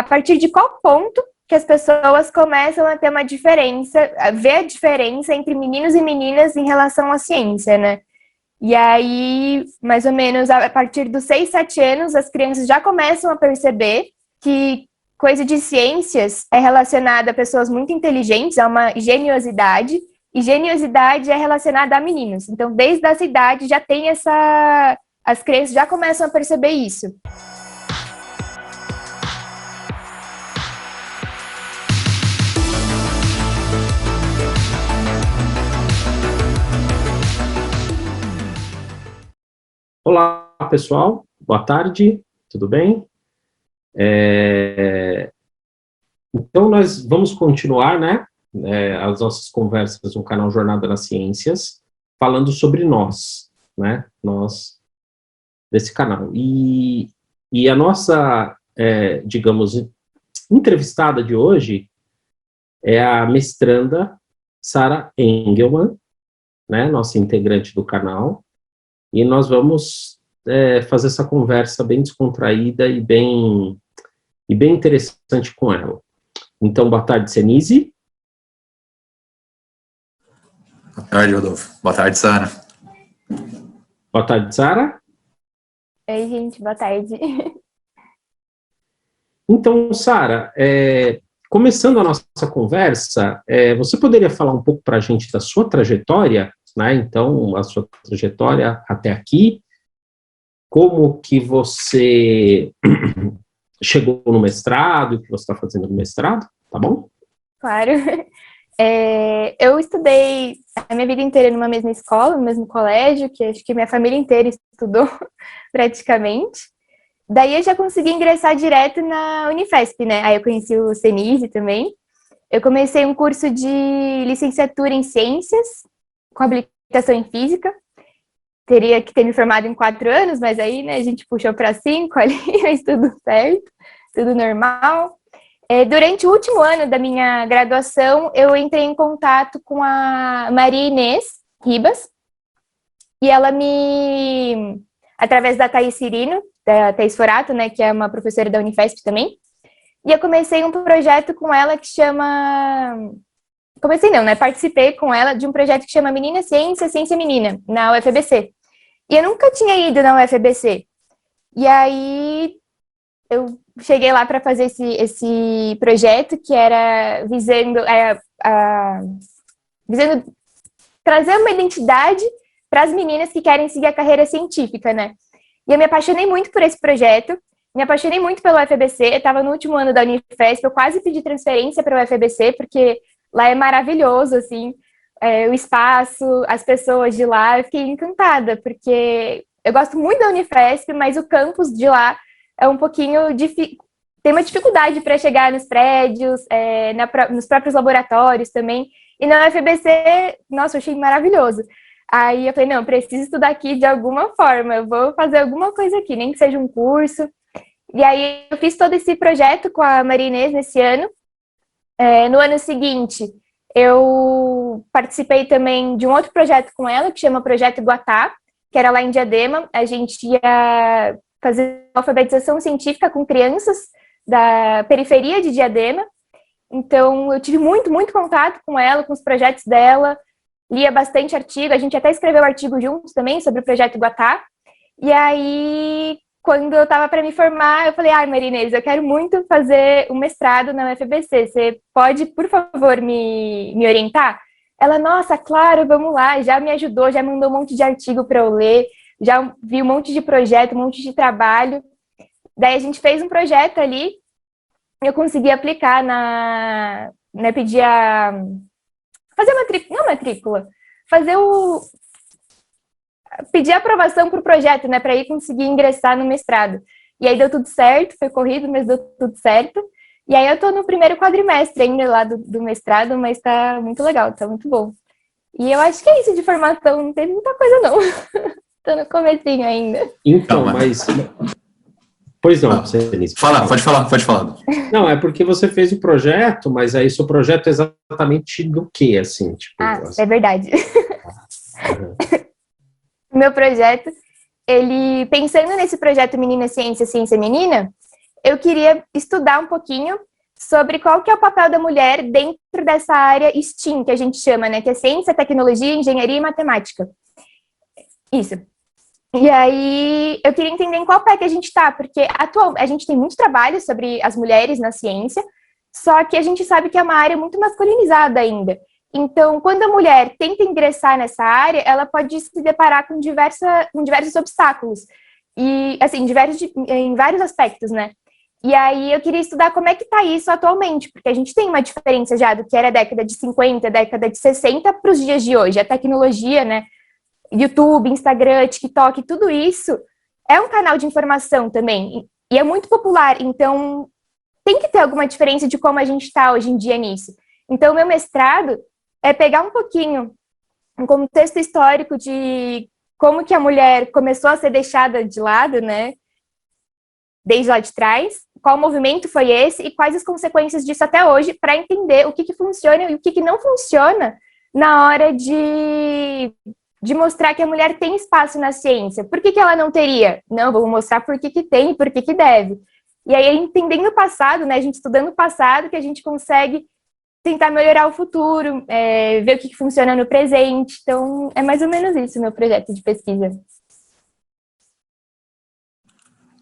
a partir de qual ponto que as pessoas começam a ter uma diferença, a ver a diferença entre meninos e meninas em relação à ciência, né? E aí, mais ou menos, a partir dos 6, 7 anos, as crianças já começam a perceber que coisa de ciências é relacionada a pessoas muito inteligentes, a uma geniosidade, e geniosidade é relacionada a meninos. Então, desde essa idade, já tem essa... As crianças já começam a perceber isso. Olá, pessoal. Boa tarde. Tudo bem? Então, nós vamos continuar, né, as nossas conversas no canal Jornada nas Ciências, falando sobre nós, né, nós desse canal. E a nossa, digamos, entrevistada de hoje é a mestranda Sara Engelmann, né, nossa integrante do canal, e nós vamos fazer essa conversa bem descontraída e bem interessante com ela. Então, boa tarde, Senise. Boa tarde, Rodolfo. Boa tarde, Sara. Boa tarde, Sara. Oi, gente, boa tarde. Então, Sara, começando a nossa conversa, você poderia falar um pouco para a gente da sua trajetória, né? Então, a sua trajetória até aqui, como que você chegou no mestrado, o que você está fazendo no mestrado, tá bom? Claro. Eu estudei a minha vida inteira numa mesma escola, no mesmo colégio, que acho que minha família inteira estudou praticamente. Daí eu já consegui ingressar direto na Unifesp, né? Aí eu conheci o Senise também. Eu comecei um curso de licenciatura em Ciências, com habilitação em Física. Teria que ter me formado em 4 anos, mas aí, né, a gente puxou para 5 ali, mas tudo certo, tudo normal. Durante o último ano da minha graduação, eu entrei em contato com a Maria Inês Ribas, e ela através da Thaís Cirino, da Thaís Forato, né, que é uma professora da Unifesp também, e eu comecei um projeto com ela que chama... Participei com ela de um projeto que chama Menina Ciência, Ciência Menina, na UFABC. E eu nunca tinha ido na UFABC. E aí eu cheguei lá para fazer esse projeto que era visando trazer uma identidade para as meninas que querem seguir a carreira científica, né? E eu me apaixonei muito por esse projeto, me apaixonei muito pelo UFABC, eu estava no último ano da Unifesp, eu quase pedi transferência para o UFABC, porque lá é maravilhoso, assim, o espaço, as pessoas de lá, eu fiquei encantada, porque eu gosto muito da Unifesp, mas o campus de lá é um pouquinho tem uma dificuldade para chegar nos prédios, nos próprios laboratórios também, e na UFABC, nossa, eu achei maravilhoso. Aí eu falei, não, preciso estudar aqui de alguma forma, eu vou fazer alguma coisa aqui, nem que seja um curso. E aí eu fiz todo esse projeto com a Maria Inês nesse ano. No ano seguinte, eu participei também de um outro projeto com ela, que chama Projeto Guatá, que era lá em Diadema. A gente ia fazer alfabetização científica com crianças da periferia de Diadema. Então, eu tive muito, muito contato com ela, com os projetos dela, lia bastante artigo, a gente até escreveu artigo juntos também sobre o Projeto Guatá. E aí, quando eu estava para me formar, eu falei, Maria Inês, eu quero muito fazer um mestrado na UFABC, você pode, por favor, me orientar? Ela, nossa, claro, vamos lá, já me ajudou, já mandou um monte de artigo para eu ler, já vi um monte de projeto, um monte de trabalho. Daí a gente fez um projeto ali, eu consegui aplicar pedir fazer matrícula, pedir aprovação para o projeto, né, para ir conseguir ingressar no mestrado. E aí deu tudo certo, foi corrido, mas deu tudo certo. E aí eu tô no primeiro quadrimestre ainda lá do mestrado, mas tá muito legal, tá muito bom. E eu acho que é isso de formação, não teve muita coisa não. Tô no comecinho ainda. Então, mas... Pois não, Denise. Pode falar. Não, é porque você fez o projeto, mas aí seu projeto é exatamente do quê, assim? Tipo, é verdade. Meu projeto, pensando nesse projeto Menina Ciência, Ciência Menina, eu queria estudar um pouquinho sobre qual que é o papel da mulher dentro dessa área STEAM, que a gente chama, né? Que é ciência, tecnologia, engenharia e matemática. Isso. E aí, eu queria entender em qual pé que a gente está, porque atualmente a gente tem muito trabalho sobre as mulheres na ciência, só que a gente sabe que é uma área muito masculinizada ainda. Então, quando a mulher tenta ingressar nessa área, ela pode se deparar com diversos obstáculos, e, assim, em vários aspectos, né? E aí, eu queria estudar como é que está isso atualmente, porque a gente tem uma diferença já do que era a década de 50, década de 60 para os dias de hoje. A tecnologia, né? YouTube, Instagram, TikTok, tudo isso é um canal de informação também, e é muito popular, então tem que ter alguma diferença de como a gente está hoje em dia nisso. Então, o meu mestrado é pegar um pouquinho um contexto histórico de como que a mulher começou a ser deixada de lado, né, desde lá de trás, qual movimento foi esse e quais as consequências disso até hoje, para entender o que funciona e o que não funciona na hora de mostrar que a mulher tem espaço na ciência. Por que ela não teria? Não, vou mostrar por que tem e por que deve. E aí, entendendo o passado, né, a gente estudando o passado, que a gente consegue tentar melhorar o futuro, ver o que funciona no presente. Então, é mais ou menos isso o meu projeto de pesquisa.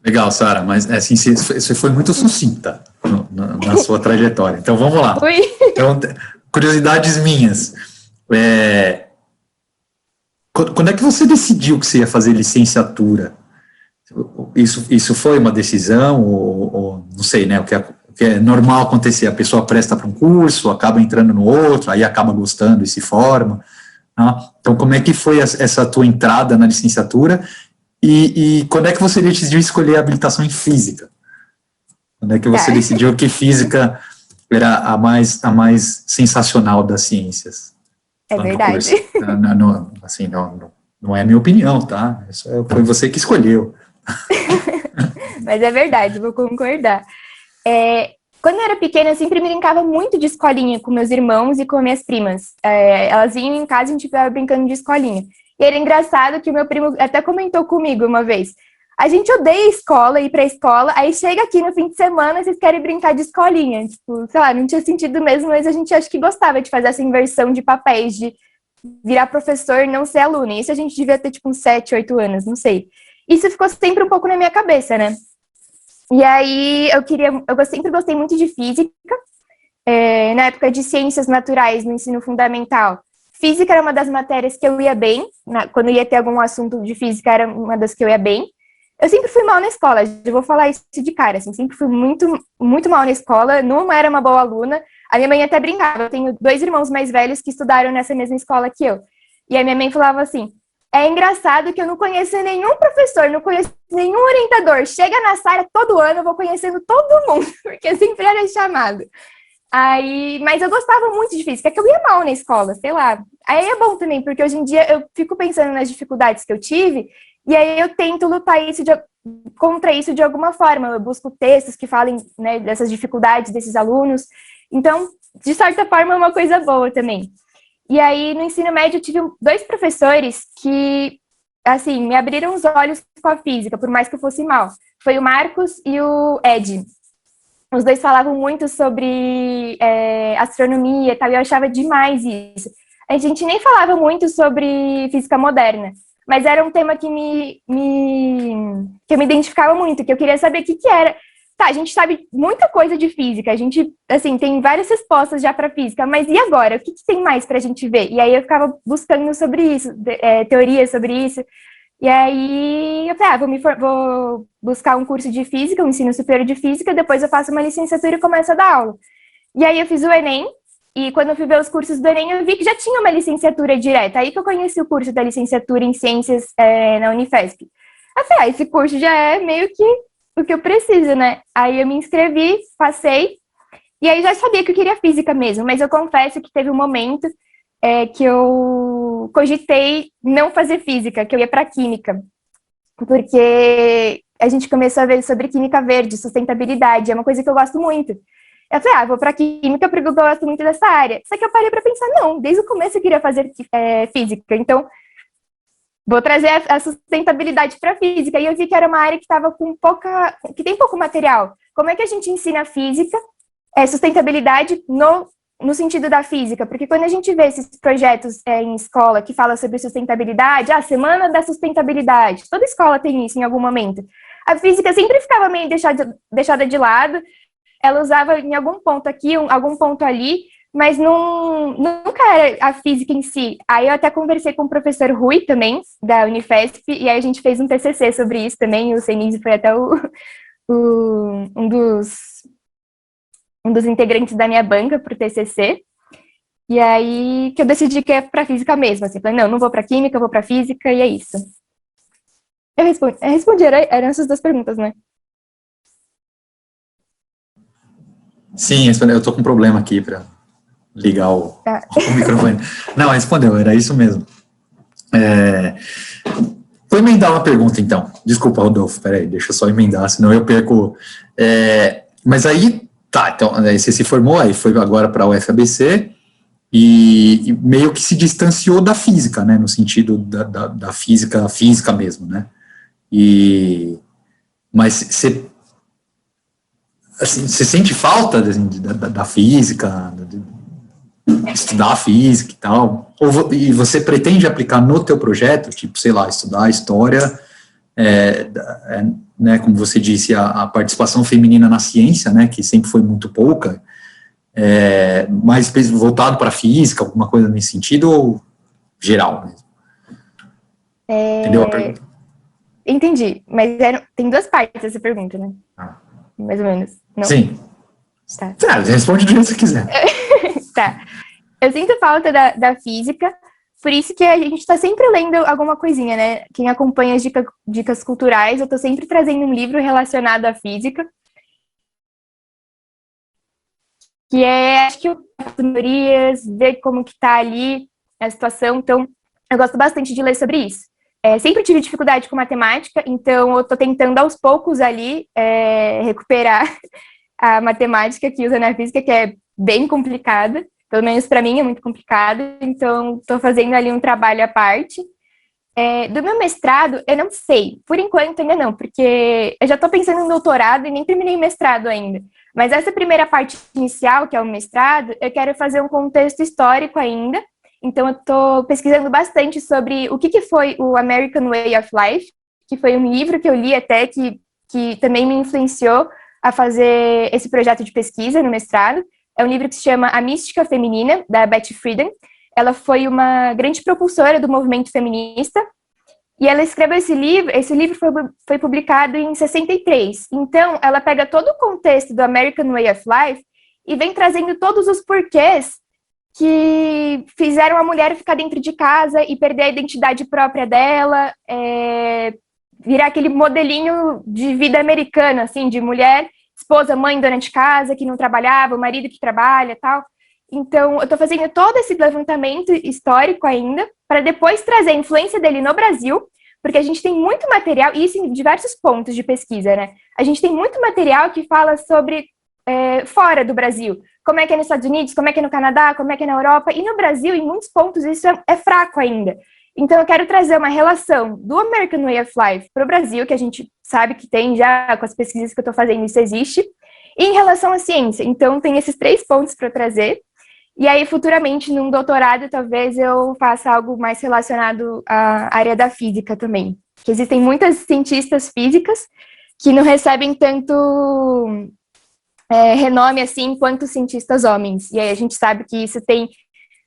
Legal, Sara, mas assim, você foi muito sucinta na sua trajetória. Então, vamos lá. Ui. Então, curiosidades minhas. Quando é que você decidiu que você ia fazer licenciatura? Isso foi uma decisão, ou não sei, né? O que é normal acontecer, a pessoa presta para um curso, acaba entrando no outro, aí acaba gostando e se forma. Né? Então, como é que foi essa tua entrada na licenciatura? E quando é que você decidiu escolher a habilitação em física? Quando é que você decidiu que física era a mais sensacional das ciências? É verdade. Não é a minha opinião, tá? Isso foi você que escolheu. Mas é verdade, vou concordar. Quando eu era pequena, eu sempre brincava muito de escolinha com meus irmãos e com minhas primas. Elas vinham em casa e a gente ficava brincando de escolinha. E era engraçado que o meu primo até comentou comigo uma vez. A gente odeia escola, ir pra escola, aí chega aqui no fim de semana, vocês querem brincar de escolinha. Tipo, sei lá, não tinha sentido mesmo, mas a gente acho que gostava de fazer essa inversão de papéis, de virar professor e não ser aluna. Isso a gente devia ter, tipo, uns 7, 8 anos, não sei. Isso ficou sempre um pouco na minha cabeça, né? E aí, eu sempre gostei muito de física. Na época de ciências naturais, no ensino fundamental, física era uma das matérias que eu ia bem. Quando ia ter algum assunto de física, era uma das que eu ia bem. Eu sempre fui mal na escola, eu vou falar isso de cara, assim, sempre fui muito, muito mal na escola, não era uma boa aluna. A minha mãe até brincava, eu tenho 2 irmãos mais velhos que estudaram nessa mesma escola que eu. E a minha mãe falava assim, é engraçado que eu não conheço nenhum professor, não conheço nenhum orientador. Chega na sala, todo ano eu vou conhecendo todo mundo, porque eu sempre era chamado. Mas eu gostava muito de física, que eu ia mal na escola, sei lá. Aí é bom também, porque hoje em dia eu fico pensando nas dificuldades que eu tive, e aí eu tento lutar contra isso de alguma forma. Eu busco textos que falem, né, dessas dificuldades desses alunos. Então, de certa forma, é uma coisa boa também. E aí, no ensino médio, eu tive 2 professores que, assim, me abriram os olhos com a física, por mais que eu fosse mal. Foi o Marcos e o Ed. Os 2 falavam muito sobre astronomia e tal, e eu achava demais isso. A gente nem falava muito sobre física moderna, mas era um tema que eu me identificava muito, que eu queria saber o que era. Tá, a gente sabe muita coisa de física, a gente, assim, tem várias respostas já para física, mas e agora? O que tem mais para a gente ver? E aí eu ficava buscando sobre isso, teorias sobre isso, e aí eu falei, vou buscar um curso de física, um ensino superior de física, depois eu faço uma licenciatura e começo a dar aula. E aí eu fiz o Enem, e quando eu fui ver os cursos do Enem, eu vi que já tinha uma licenciatura direta, aí que eu conheci o curso da licenciatura em Ciências na Unifesp. Eu falei, esse curso já é meio que o que eu preciso, né? Aí eu me inscrevi, passei, e aí já sabia que eu queria física mesmo, mas eu confesso que teve um momento que eu cogitei não fazer física, que eu ia para química, porque a gente começou a ver sobre química verde, sustentabilidade, é uma coisa que eu gosto muito. Eu falei, vou para química porque eu gosto muito dessa área. Só que eu parei para pensar, não, desde o começo eu queria fazer física, então vou trazer a sustentabilidade para a física. E eu vi que era uma área que estava que tem pouco material. como é que a gente ensina física, sustentabilidade no sentido da física, porque quando a gente vê esses projetos em escola que fala sobre sustentabilidade, a semana da sustentabilidade, toda escola tem isso em algum momento. A física sempre ficava meio deixada de lado, ela usava em algum ponto aqui, algum ponto ali, mas nunca era a física em si. Aí eu até conversei com o professor Rui também, da Unifesp, e aí a gente fez um TCC sobre isso também, o Senise foi até um dos integrantes da minha banca para o TCC, e aí que eu decidi que é para física mesmo, assim, falei, não vou para química, eu vou para física, e é isso. Eu respondi, eram essas duas perguntas, né? Sim, eu tô com um problema aqui para ligar o microfone. Não, respondeu, era isso mesmo. Vou emendar uma pergunta, então. Desculpa, Rodolfo, peraí, deixa eu só emendar, senão eu perco. Mas aí, tá, então, aí você se formou, aí foi agora para a UFABC, e meio que se distanciou da física, né, no sentido da física mesmo, né? Mas você sente falta assim, da física, de estudar física e tal? E você pretende aplicar no teu projeto, tipo, sei lá, estudar a história, né, como você disse, a participação feminina na ciência, né, que sempre foi muito pouca, mais voltado para a física, alguma coisa nesse sentido, ou geral mesmo? Entendeu a pergunta? Entendi, mas tem duas partes essa pergunta, né? Mais ou menos. Não? Sim. Tá. Responde do jeito que você quiser. Tá. Eu sinto falta da física, por isso que a gente está sempre lendo alguma coisinha, né? Quem acompanha as dicas culturais, eu estou sempre trazendo um livro relacionado à física, que acho que as teorias, ver como que tá ali a situação, então eu gosto bastante de ler sobre isso. Sempre tive dificuldade com matemática, então eu estou tentando aos poucos ali recuperar a matemática que usa na física, que é bem complicada, pelo menos para mim é muito complicada, então estou fazendo ali um trabalho à parte. Do meu mestrado, eu não sei, por enquanto ainda não, porque eu já estou pensando em doutorado e nem terminei mestrado ainda. Mas essa primeira parte inicial, que é o mestrado, eu quero fazer um contexto histórico ainda. Então, eu estou pesquisando bastante sobre o que foi o American Way of Life, que foi um livro que eu li até que também me influenciou a fazer esse projeto de pesquisa no mestrado. É um livro que se chama A Mística Feminina, da Betty Friedan. Ela foi uma grande propulsora do movimento feminista, e ela escreveu esse livro foi publicado em 63. Então, ela pega todo o contexto do American Way of Life e vem trazendo todos os porquês que fizeram a mulher ficar dentro de casa e perder a identidade própria dela, virar aquele modelinho de vida americana, assim, de mulher, esposa, mãe, dona de casa, que não trabalhava, o marido que trabalha e tal. Então, eu estou fazendo todo esse levantamento histórico ainda, para depois trazer a influência dele no Brasil, porque a gente tem muito material, e isso em diversos pontos de pesquisa, né? A gente tem muito material que fala sobre fora do Brasil. Como é que é nos Estados Unidos, como é que é no Canadá, como é que é na Europa, e no Brasil, em muitos pontos, isso é fraco ainda. Então, eu quero trazer uma relação do American Way of Life para o Brasil, que a gente sabe que tem já, com as pesquisas que eu estou fazendo, isso existe, e em relação à ciência. Então, tem esses 3 pontos para trazer. E aí, futuramente, num doutorado, talvez eu faça algo mais relacionado à área da física também. Que existem muitas cientistas físicas que não recebem tanto renome assim quanto cientistas homens. E aí a gente sabe que isso tem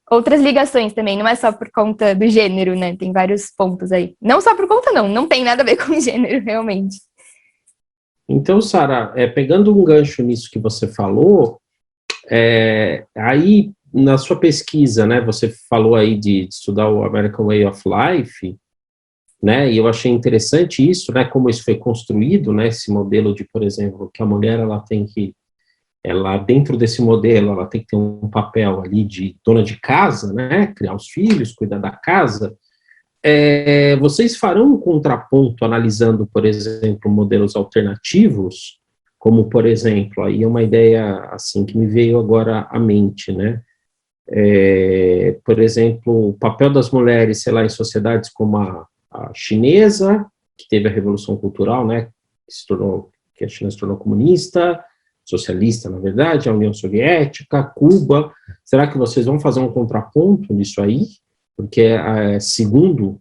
outras ligações também, não é só por conta do gênero, né? Tem vários pontos aí. Não só por conta, não tem nada a ver com gênero, realmente. Então, Sara, pegando um gancho nisso que você falou, aí na sua pesquisa, né, você falou aí de estudar o American Way of Life, né, e eu achei interessante isso, né, como isso foi construído, né, esse modelo de, por exemplo, que a mulher, ela dentro desse modelo, ela tem que ter um papel ali de dona de casa, né, criar os filhos, cuidar da casa. Vocês farão um contraponto analisando, por exemplo, modelos alternativos, como, por exemplo, aí é uma ideia, assim, que me veio agora à mente, né, por exemplo, o papel das mulheres, sei lá, em sociedades como a chinesa, que teve a Revolução Cultural, né, porque a China se tornou comunista, socialista, na verdade, a União Soviética, Cuba. Será que vocês vão fazer um contraponto nisso aí? Porque, segundo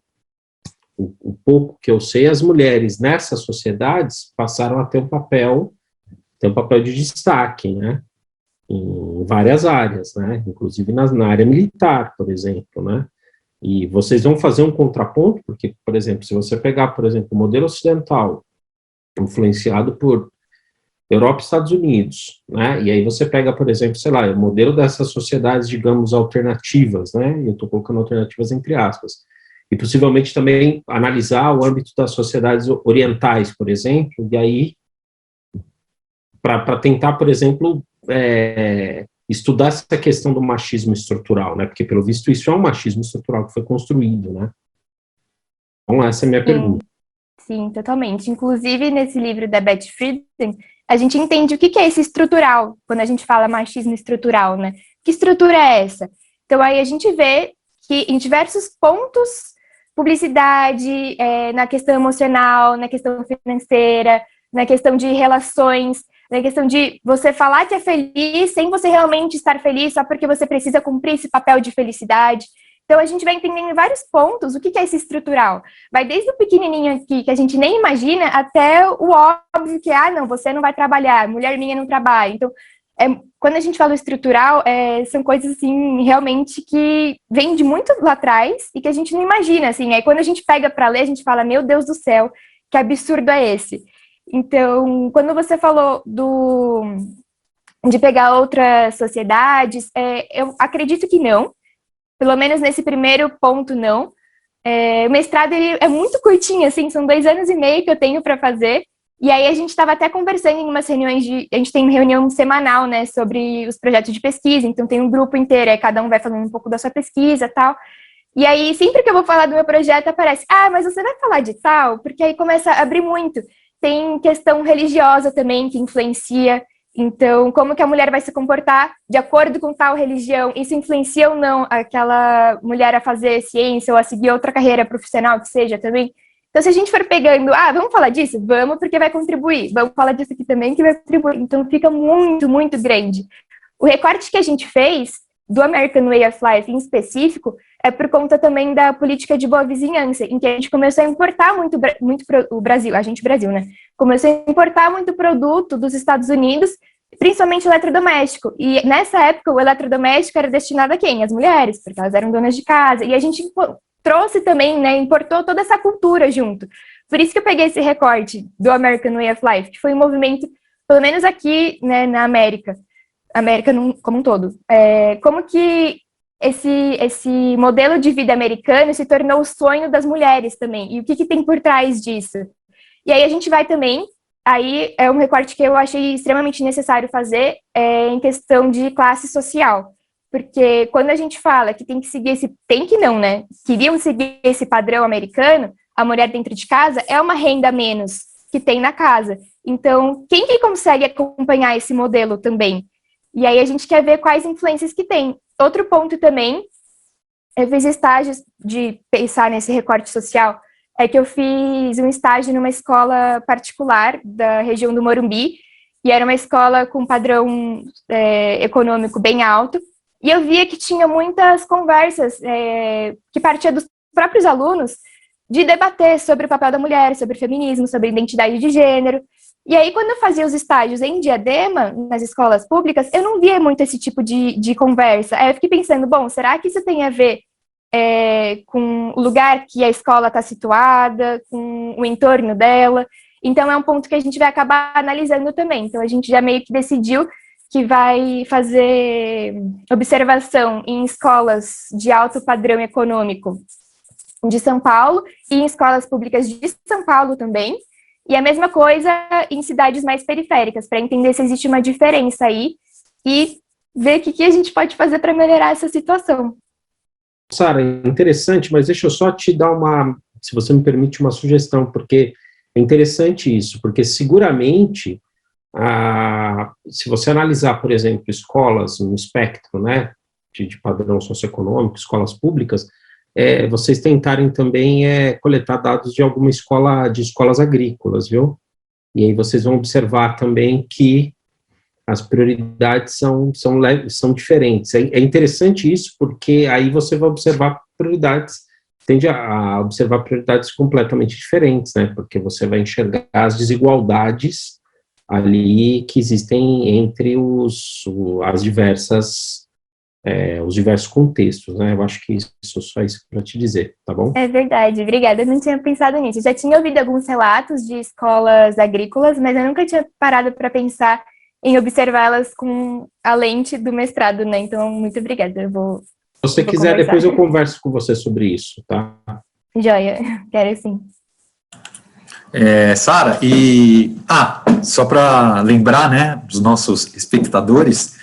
o pouco que eu sei, as mulheres nessas sociedades passaram a ter um papel de destaque, né? Em várias áreas, né? Inclusive na área militar, por exemplo, né? E vocês vão fazer um contraponto, porque, por exemplo, se você pegar, por exemplo, o modelo ocidental, influenciado por Europa e Estados Unidos, né? E aí você pega, por exemplo, sei lá, o modelo dessas sociedades, digamos, alternativas, né? Eu estou colocando alternativas entre aspas. E possivelmente também analisar o âmbito das sociedades orientais, por exemplo, e aí para tentar, por exemplo, estudar essa questão do machismo estrutural, né? Porque, pelo visto, isso é um machismo estrutural que foi construído, né? Então, essa é a minha pergunta. Sim, totalmente. Inclusive, nesse livro da Beth Friedan, a gente entende o que é esse estrutural, quando a gente fala machismo estrutural, né? Que estrutura é essa? Então, aí a gente vê que em diversos pontos, publicidade, na questão emocional, na questão financeira, na questão de relações, na questão de você falar que é feliz sem você realmente estar feliz, só porque você precisa cumprir esse papel de felicidade. Então, a gente vai entendendo em vários pontos o que é esse estrutural. Vai desde o pequenininho aqui, que a gente nem imagina, até o óbvio que, não, você não vai trabalhar, mulher minha não trabalha. Então, quando a gente fala estrutural, são coisas, assim, realmente que vêm de muito lá atrás e que a gente não imagina, assim. Aí, quando a gente pega para ler, a gente fala, meu Deus do céu, que absurdo é esse? Então, quando você falou de pegar outras sociedades, eu acredito que não. Pelo menos nesse primeiro ponto, não. O mestrado ele é muito curtinho, assim, são 2 anos e meio que eu tenho para fazer. E aí a gente estava até conversando em umas reuniões a gente tem uma reunião semanal, né, sobre os projetos de pesquisa, então tem um grupo inteiro, aí cada um vai falando um pouco da sua pesquisa e tal. E aí, sempre que eu vou falar do meu projeto, aparece, mas você vai falar de tal? Porque aí começa a abrir muito. Tem questão religiosa também que influencia. Então, como que a mulher vai se comportar de acordo com tal religião? Isso influencia ou não aquela mulher a fazer ciência ou a seguir outra carreira profissional que seja também? Então, se a gente for pegando, vamos falar disso? Vamos, porque vai contribuir. Vamos falar disso aqui também, que vai contribuir. Então, fica muito, muito grande. O recorte que a gente fez do American Way of Life em específico é por conta também da política de boa vizinhança, em que a gente começou a importar muito o Brasil, Brasil, né? Começou a importar muito produto dos Estados Unidos, principalmente eletrodoméstico. E nessa época, o eletrodoméstico era destinado a quem? As mulheres, porque elas eram donas de casa. E a gente trouxe também, né, importou toda essa cultura junto. Por isso que eu peguei esse recorte do American Way of Life, que foi um movimento, pelo menos aqui, né, na América como um todo. Como que esse modelo de vida americano se tornou o sonho das mulheres também, e o que tem por trás disso. E aí a gente vai também, aí é um recorte que eu achei extremamente necessário fazer, em questão de classe social, porque quando a gente fala que tem que seguir queriam seguir esse padrão americano, a mulher dentro de casa é uma renda a menos que tem na casa. Então, quem que consegue acompanhar esse modelo também? E aí a gente quer ver quais influências que tem. Outro ponto também, eu fiz estágios de pensar nesse recorte social, é que eu fiz um estágio numa escola particular da região do Morumbi, e era uma escola com padrão econômico bem alto, e eu via que tinha muitas conversas que partiam dos próprios alunos de debater sobre o papel da mulher, sobre feminismo, sobre identidade de gênero. E aí, quando eu fazia os estágios em Diadema, nas escolas públicas, eu não via muito esse tipo de conversa. Aí eu fiquei pensando, será que isso tem a ver com o lugar que a escola está situada, com o entorno dela? Então, é um ponto que a gente vai acabar analisando também. Então, a gente já meio que decidiu que vai fazer observação em escolas de alto padrão econômico de São Paulo e em escolas públicas de São Paulo também. E a mesma coisa em cidades mais periféricas, para entender se existe uma diferença aí e ver o que a gente pode fazer para melhorar essa situação. Sara, interessante, mas deixa eu só te dar se você me permite, uma sugestão, porque é interessante isso, porque seguramente, se você analisar, por exemplo, escolas no espectro, né, de padrão socioeconômico, escolas públicas, vocês tentarem também coletar dados de alguma escolas agrícolas, viu? E aí vocês vão observar também que as prioridades são diferentes. É interessante isso, porque aí você vai observar prioridades, tende a observar prioridades completamente diferentes, né? Porque você vai enxergar as desigualdades ali que existem entre os diversos contextos, né? Eu acho que só isso para te dizer, tá bom? É verdade, obrigada. Eu não tinha pensado nisso. Eu já tinha ouvido alguns relatos de escolas agrícolas, mas eu nunca tinha parado para pensar em observá-las com a lente do mestrado, né? Então, muito obrigada. Se você quiser, conversar. Depois eu converso com você sobre isso, tá? Joia, quero sim. Sara, só para lembrar, né, dos nossos espectadores,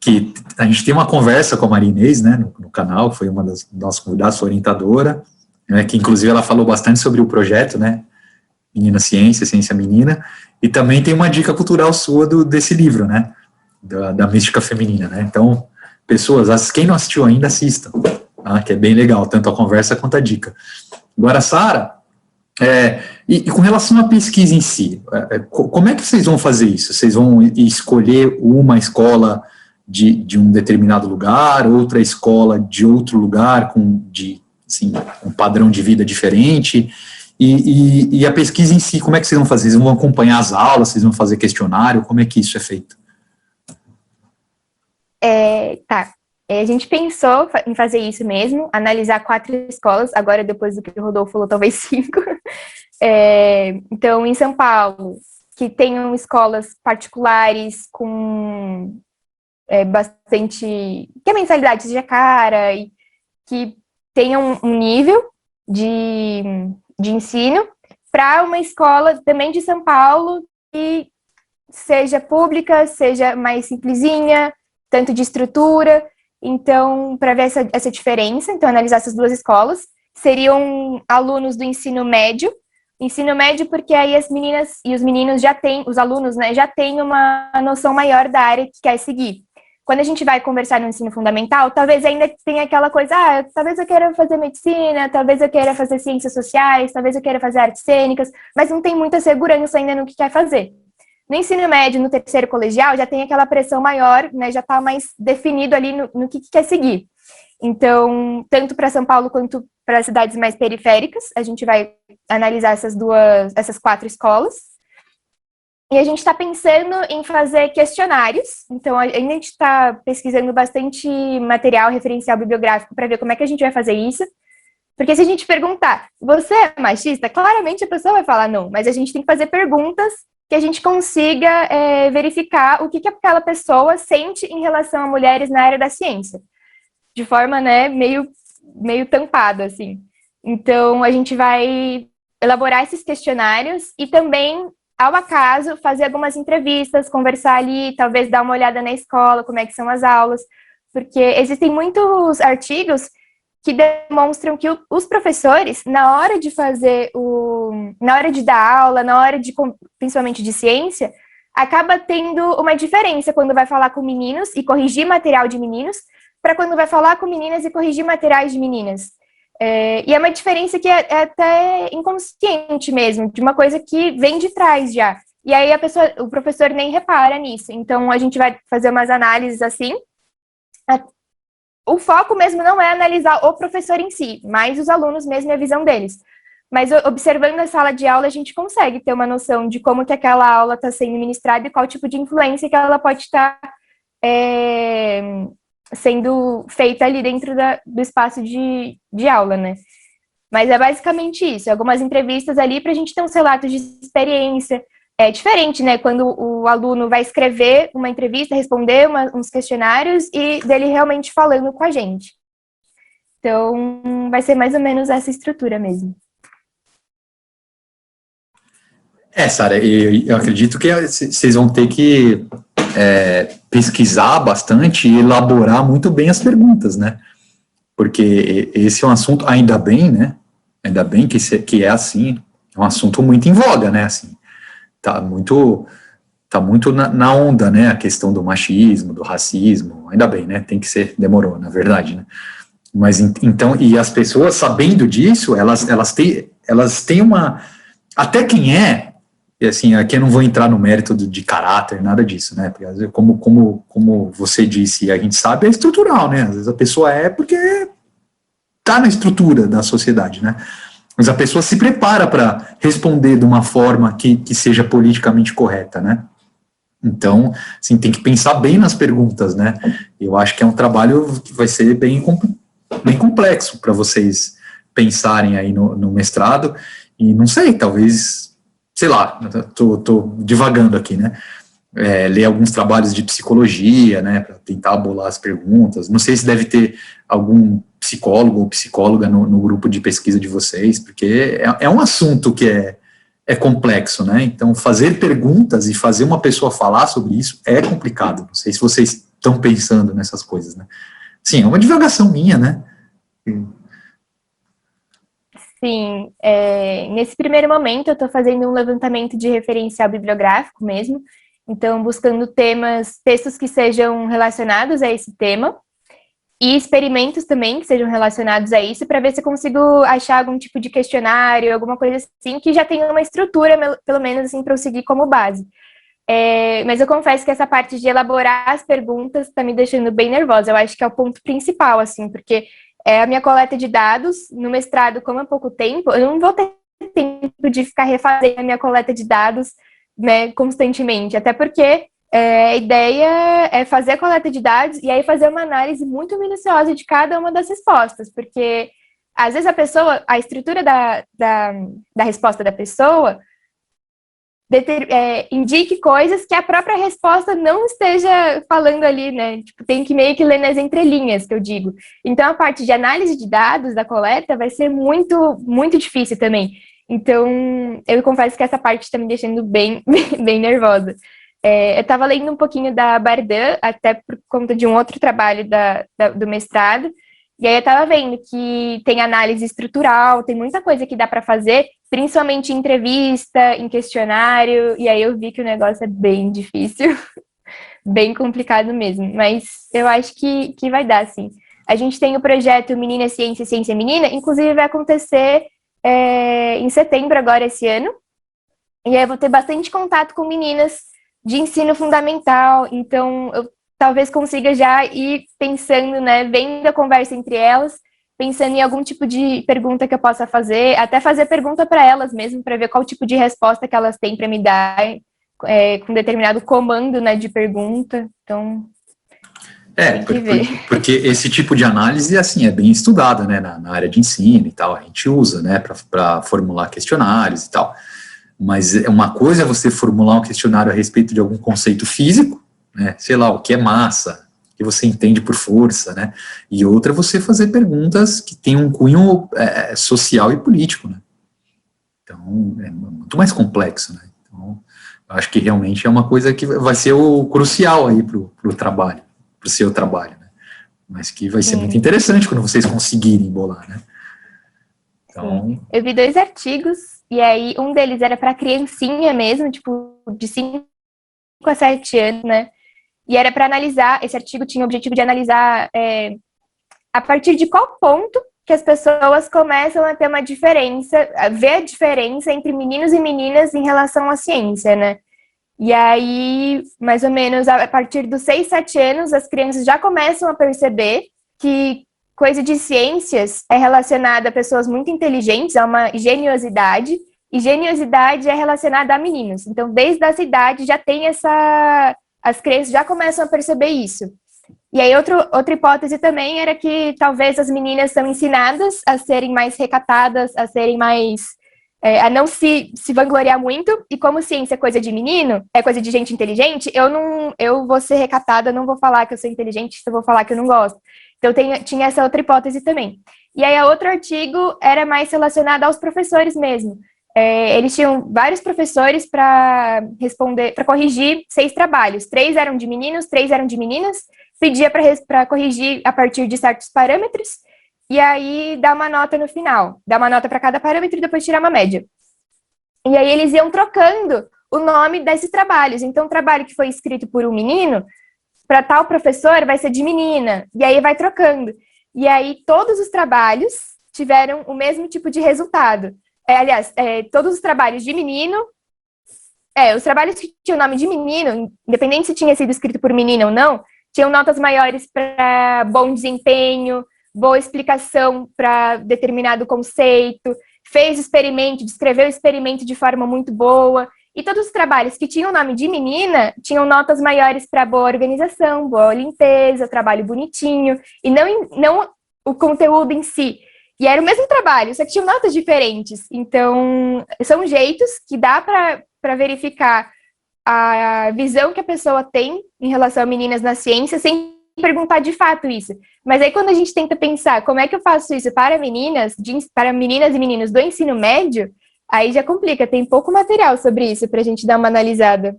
que a gente tem uma conversa com a Maria Inês, né, no canal, foi uma das nossas convidadas, orientadora, né, que inclusive ela falou bastante sobre o projeto, né, Menina Ciência, Ciência Menina, e também tem uma dica cultural sua desse livro, né, da mística feminina, né, então, pessoas, quem não assistiu ainda, assistam, tá, que é bem legal, tanto a conversa quanto a dica. Agora, Sara, e com relação à pesquisa em si, como é que vocês vão fazer isso? Vocês vão escolher uma escola de um determinado lugar, outra escola de outro lugar, com um padrão de vida diferente? E a pesquisa em si, como é que vocês vão fazer? Vocês vão acompanhar as aulas, vocês vão fazer questionário, como é que isso é feito? A gente pensou em fazer isso mesmo, analisar 4 escolas, agora depois do que o Rodolfo falou, talvez 5. Então, em São Paulo, que tenham escolas particulares com bastante... que a mensalidade seja cara e que tenham um nível de ensino, para uma escola também de São Paulo que seja pública, seja mais simplesinha, tanto de estrutura. Então, para ver essa diferença, então analisar essas 2 escolas, seriam alunos do ensino médio porque aí as meninas e os meninos os alunos, né, já têm uma noção maior da área que quer seguir. Quando a gente vai conversar no ensino fundamental, talvez ainda tenha aquela coisa, talvez eu queira fazer medicina, talvez eu queira fazer ciências sociais, talvez eu queira fazer artes cênicas, mas não tem muita segurança ainda no que quer fazer. No ensino médio, no terceiro colegial, já tem aquela pressão maior, né, já está mais definido ali no que quer seguir. Então, tanto para São Paulo quanto para cidades mais periféricas, a gente vai analisar essas 4 escolas. E a gente está pensando em fazer questionários. Então, a gente está pesquisando bastante material referencial bibliográfico para ver como é que a gente vai fazer isso. Porque se a gente perguntar, você é machista? Claramente a pessoa vai falar não, mas a gente tem que fazer perguntas que a gente consiga verificar o que aquela pessoa sente em relação a mulheres na área da ciência, de forma, né, meio tampada, assim. Então, a gente vai elaborar esses questionários e também, ao acaso, fazer algumas entrevistas, conversar ali, talvez dar uma olhada na escola, como é que são as aulas, porque existem muitos artigos que demonstram que os professores, na hora de dar aula, principalmente de ciência, acaba tendo uma diferença quando vai falar com meninos e corrigir material de meninos, para quando vai falar com meninas e corrigir materiais de meninas. E é uma diferença que é até inconsciente mesmo, de uma coisa que vem de trás já. E aí o professor nem repara nisso. Então, a gente vai fazer umas análises assim. O foco mesmo não é analisar o professor em si, mas os alunos mesmo e a visão deles. Mas observando a sala de aula, a gente consegue ter uma noção de como que aquela aula está sendo ministrada e qual tipo de influência que ela pode estar sendo feita ali dentro do espaço de aula, né? Mas é basicamente isso, algumas entrevistas ali para a gente ter uns relatos de experiência. É diferente, né, quando o aluno vai escrever uma entrevista, responder uns questionários e dele realmente falando com a gente. Então, vai ser mais ou menos essa estrutura mesmo. Sara, eu acredito que vocês vão ter que pesquisar bastante e elaborar muito bem as perguntas, né? Porque esse é um assunto, ainda bem, né? Ainda bem que é assim, é um assunto muito em voga, né? Assim, tá muito na onda, né? A questão do machismo, do racismo, ainda bem, né? Tem que ser, demorou, na verdade, né? Mas então, e as pessoas sabendo disso, elas têm uma, até quem é E assim, aqui eu não vou entrar no mérito de caráter, nada disso, né? Porque às vezes, como você disse, e a gente sabe, é estrutural, né? Às vezes a pessoa é porque está na estrutura da sociedade, né? Mas a pessoa se prepara para responder de uma forma que seja politicamente correta, né? Então, assim, tem que pensar bem nas perguntas, né? Eu acho que é um trabalho que vai ser bem complexo para vocês pensarem aí no mestrado, e não sei, talvez, sei lá, tô divagando aqui, né? Ler alguns trabalhos de psicologia, né, para tentar bolar as perguntas. Não sei se deve ter algum psicólogo ou psicóloga no grupo de pesquisa de vocês, porque é um assunto que é complexo, né? Então, fazer perguntas e fazer uma pessoa falar sobre isso é complicado. Não sei se vocês estão pensando nessas coisas, né? Sim, é uma divagação minha, né? Sim, nesse primeiro momento eu estou fazendo um levantamento de referencial bibliográfico mesmo, então buscando textos que sejam relacionados a esse tema, e experimentos também que sejam relacionados a isso, para ver se eu consigo achar algum tipo de questionário, alguma coisa assim, que já tenha uma estrutura, pelo menos assim, para eu seguir como base. Mas eu confesso que essa parte de elaborar as perguntas está me deixando bem nervosa. Eu acho que é o ponto principal, assim, porque a minha coleta de dados, no mestrado, como é pouco tempo, eu não vou ter tempo de ficar refazendo a minha coleta de dados, né, constantemente, até porque a ideia é fazer a coleta de dados e aí fazer uma análise muito minuciosa de cada uma das respostas, porque às vezes a estrutura da resposta da pessoa indique coisas que a própria resposta não esteja falando ali, né? Tipo, tem que meio que ler nas entrelinhas, que eu digo. Então, a parte de análise de dados da coleta vai ser muito, muito difícil também. Então, eu confesso que essa parte está me deixando bem, bem nervosa. Eu estava lendo um pouquinho da Bardan, até por conta de um outro trabalho do mestrado, e aí eu estava vendo que tem análise estrutural, tem muita coisa que dá para fazer, principalmente em entrevista, em questionário, e aí eu vi que o negócio é bem difícil, bem complicado mesmo, mas eu acho que vai dar, sim. A gente tem o projeto Menina Ciência, Ciência Menina, inclusive vai acontecer em setembro agora, esse ano, e aí eu vou ter bastante contato com meninas de ensino fundamental, então eu talvez consiga já ir pensando, né, vendo a conversa entre elas, pensando em algum tipo de pergunta que eu possa fazer, até fazer pergunta para elas mesmo, para ver qual tipo de resposta que elas têm para me dar, com determinado comando, né, de pergunta. Então, tem que ver. Porque esse tipo de análise, assim, é bem estudada, né, na área de ensino e tal, a gente usa, né, para formular questionários e tal. Mas uma coisa é você formular um questionário a respeito de algum conceito físico, né, sei lá, o que é massa, o que você entende por força, né, e outra é você fazer perguntas que têm um cunho social e político, né. Então, é muito mais complexo, né. Então, eu acho que realmente é uma coisa que vai ser o crucial aí para o trabalho, para o seu trabalho, né, mas que vai ser muito interessante quando vocês conseguirem bolar, né. Então, eu vi 2 artigos, e aí um deles era para criancinha mesmo, tipo, de 5 a 7 anos, né? E era para analisar, esse artigo tinha o objetivo de analisar a partir de qual ponto que as pessoas começam a ter uma diferença, a ver a diferença entre meninos e meninas em relação à ciência, né? E aí, mais ou menos, a partir dos 6, 7 anos, as crianças já começam a perceber que coisa de ciências é relacionada a pessoas muito inteligentes, a uma geniosidade, e geniosidade é relacionada a meninos. Então, desde essa idade já tem as crianças já começam a perceber isso. E aí, outra hipótese também era que talvez as meninas são ensinadas a serem mais recatadas, a serem mais... a não se vangloriar muito, e como ciência é coisa de menino, é coisa de gente inteligente, eu vou ser recatada, não vou falar que eu sou inteligente, eu vou falar que eu não gosto. Então, tinha essa outra hipótese também. E aí, outro artigo era mais relacionado aos professores mesmo. Eles tinham vários professores para corrigir 6 trabalhos. 3 eram de meninos, 3 eram de meninas. Pedia para corrigir a partir de certos parâmetros. E aí, dar uma nota no final. Dar uma nota para cada parâmetro e depois tirar uma média. E aí, eles iam trocando o nome desses trabalhos. Então, o trabalho que foi escrito por um menino, para tal professor, vai ser de menina. E aí, vai trocando. E aí, todos os trabalhos tiveram o mesmo tipo de resultado. Aliás, todos os trabalhos de menino Os trabalhos que tinham nome de menino, independente se tinha sido escrito por menina ou não, tinham notas maiores para bom desempenho, boa explicação para determinado conceito, fez o experimento, descreveu o experimento de forma muito boa. E todos os trabalhos que tinham nome de menina tinham notas maiores para boa organização, boa limpeza, trabalho bonitinho, e não o conteúdo em si. E era o mesmo trabalho, só que tinham notas diferentes. Então, são jeitos que dá para verificar a visão que a pessoa tem em relação a meninas na ciência, sem perguntar de fato isso. Mas aí, quando a gente tenta pensar como é que eu faço isso para meninas e meninos do ensino médio, aí já complica, tem pouco material sobre isso para a gente dar uma analisada.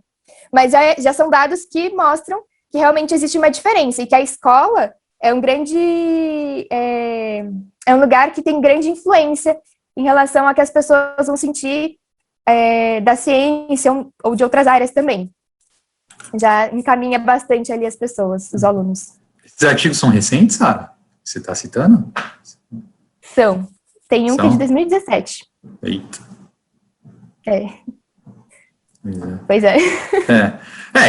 Mas já são dados que mostram que realmente existe uma diferença e que a escola é um lugar que tem grande influência em relação a que as pessoas vão sentir da ciência ou de outras áreas também. Já encaminha bastante ali as pessoas, os alunos. Esses artigos são recentes, Sara? Você está citando? São. Tem um que é de 2017. Eita. Pois é.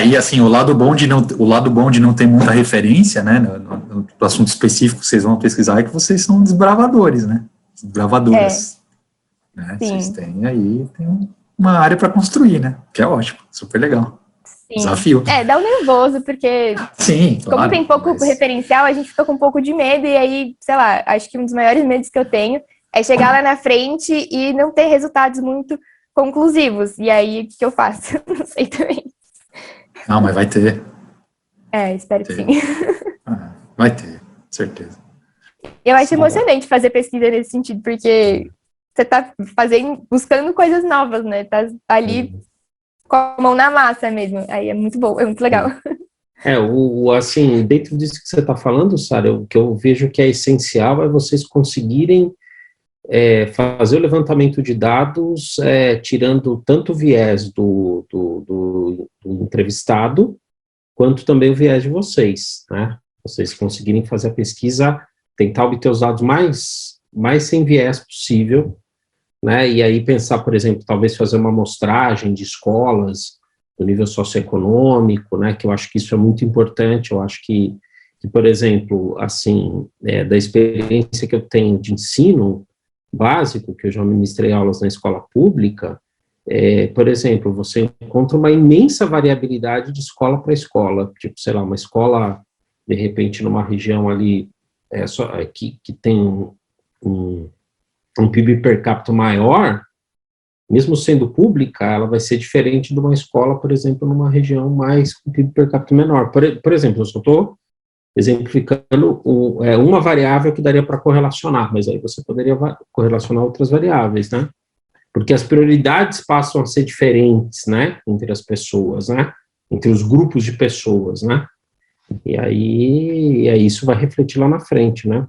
E assim, o lado bom de não ter muita referência, né, no assunto específico que vocês vão pesquisar é que vocês são desbravadores, né, desbravadoras. Né? Vocês têm uma área para construir, né, que é ótimo, super legal. Sim. Desafio. Dá um nervoso, porque como tem pouco referencial, a gente fica com um pouco de medo, e aí, sei lá, acho que um dos maiores medos que eu tenho é chegar lá na frente e não ter resultados muito conclusivos. E aí, o que eu faço? Não sei também. Não, mas vai ter. Espero que sim. Vai ter, certeza. Eu acho emocionante fazer pesquisa nesse sentido, porque você tá buscando coisas novas, né? Tá ali com a mão na massa mesmo. Aí é muito bom, é muito legal. Assim, dentro disso que você está falando, Sara, o que eu vejo que é essencial é vocês conseguirem fazer o levantamento de dados, tirando tanto o viés do entrevistado, quanto também o viés de vocês, né? Vocês conseguirem fazer a pesquisa, tentar obter os dados mais sem viés possível, né? E aí pensar, por exemplo, talvez fazer uma amostragem de escolas do nível socioeconômico, né? Que eu acho que isso é muito importante. Eu acho que por exemplo, assim, da experiência que eu tenho de ensino básico, que eu já ministrei aulas na escola pública, por exemplo, você encontra uma imensa variabilidade de escola para escola, tipo, sei lá, uma escola, de repente, numa região ali, que tem um PIB per capita maior, mesmo sendo pública, ela vai ser diferente de uma escola, por exemplo, numa região mais com PIB per capita menor. Por exemplo, eu só estou exemplificando uma variável que daria para correlacionar, mas aí você poderia correlacionar outras variáveis, né? Porque as prioridades passam a ser diferentes, né? Entre as pessoas, né? Entre os grupos de pessoas, né? E aí isso vai refletir lá na frente, né?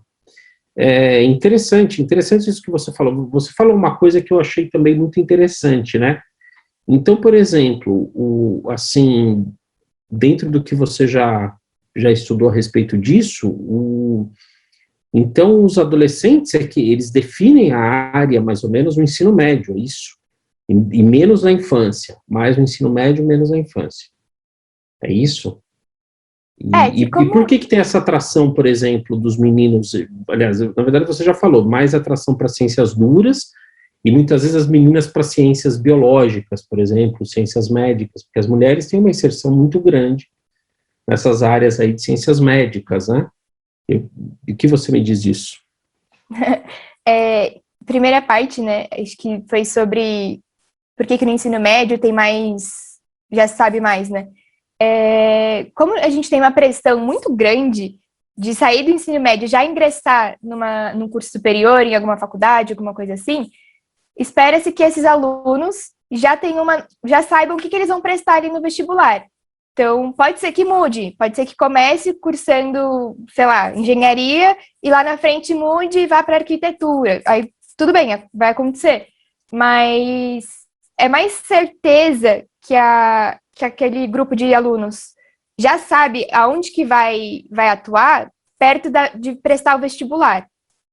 Interessante isso que você falou. Você falou uma coisa que eu achei também muito interessante, né? Então, por exemplo, assim, dentro do que você já estudou a respeito disso, então os adolescentes que eles definem a área mais ou menos no ensino médio, isso, e menos na infância, mais no ensino médio, menos na infância. É isso? E por que tem essa atração, por exemplo, dos meninos, aliás, na verdade você já falou, mais atração para ciências duras, e muitas vezes as meninas para ciências biológicas, por exemplo, ciências médicas, porque as mulheres têm uma inserção muito grande nessas áreas aí de ciências médicas, né? E o que você me diz disso? Primeira parte, né, acho que foi sobre por que no ensino médio tem mais, já se sabe mais, né? Como a gente tem uma pressão muito grande de sair do ensino médio e já ingressar num curso superior, em alguma faculdade, alguma coisa assim, espera-se que esses alunos já saibam o que eles vão prestar ali no vestibular. Então, pode ser que mude, pode ser que comece cursando, sei lá, engenharia, e lá na frente mude e vá para arquitetura. Aí, tudo bem, vai acontecer. Mas é mais certeza que aquele grupo de alunos já sabe aonde que vai atuar perto de prestar o vestibular.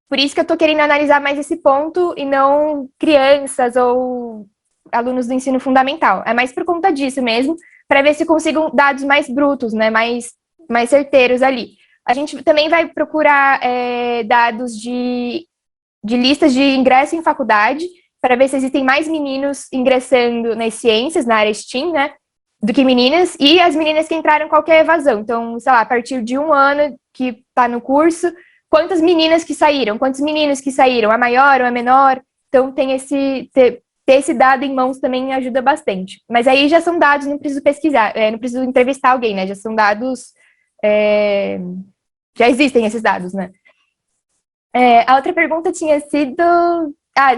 Por isso que eu estou querendo analisar mais esse ponto e não crianças ou alunos do ensino fundamental. É mais por conta disso mesmo, para ver se consigam dados mais brutos, né, mais certeiros ali. A gente também vai procurar dados de listas de ingresso em faculdade, para ver se existem mais meninos ingressando nas ciências, na área STEAM, né, do que meninas, e as meninas que entraram qualquer evasão. Então, sei lá, a partir de 1 ano que está no curso, quantas meninas que saíram, quantos meninos que saíram, a maior ou a menor. Então, ter esse dado em mãos também ajuda bastante. Mas aí já são dados, não preciso pesquisar, não preciso entrevistar alguém, né, já são dados, já existem esses dados, né. A outra pergunta tinha sido,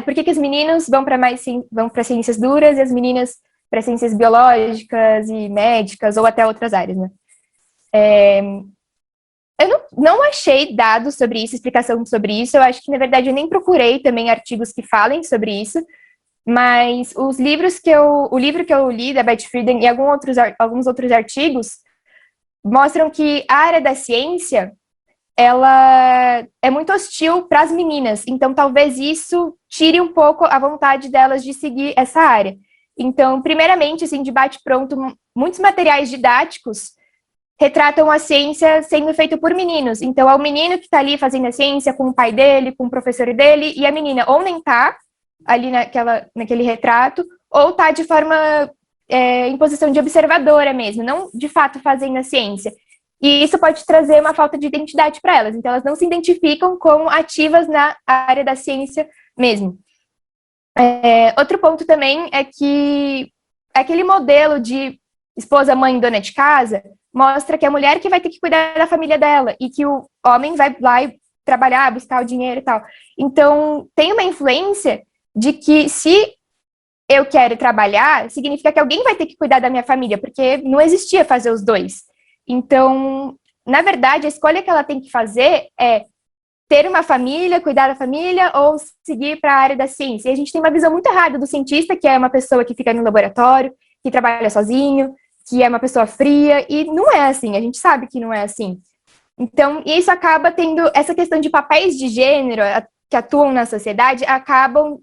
por que os meninos vão para ciências duras e as meninas para ciências biológicas e médicas ou até outras áreas, né? Eu não achei dados sobre isso, explicação sobre isso. Eu acho que, na verdade, eu nem procurei também artigos que falem sobre isso, mas o livro que eu li da Beth Friedan e alguns outros artigos mostram que a área da ciência ela é muito hostil para as meninas, então talvez isso tire um pouco a vontade delas de seguir essa área. Então, primeiramente, assim, de bate-pronto, muitos materiais didáticos retratam a ciência sendo feita por meninos. Então, é o menino que está ali fazendo a ciência com o pai dele, com o professor dele, e a menina ou nem está ali naquele retrato, ou está de forma em posição de observadora mesmo, não de fato fazendo a ciência. E isso pode trazer uma falta de identidade para elas. Então, elas não se identificam como ativas na área da ciência mesmo. Outro ponto também é que aquele modelo de esposa, mãe, dona de casa mostra que é a mulher que vai ter que cuidar da família dela e que o homem vai lá e trabalhar, buscar o dinheiro e tal. Então, tem uma influência de que se eu quero trabalhar, significa que alguém vai ter que cuidar da minha família, porque não existia fazer os dois. Então, na verdade, a escolha que ela tem que fazer é ter uma família, cuidar da família ou seguir para a área da ciência. E a gente tem uma visão muito errada do cientista, que é uma pessoa que fica no laboratório, que trabalha sozinho, que é uma pessoa fria, e não é assim, a gente sabe que não é assim. Então, isso acaba tendo, essa questão de papéis de gênero que atuam na sociedade, acabam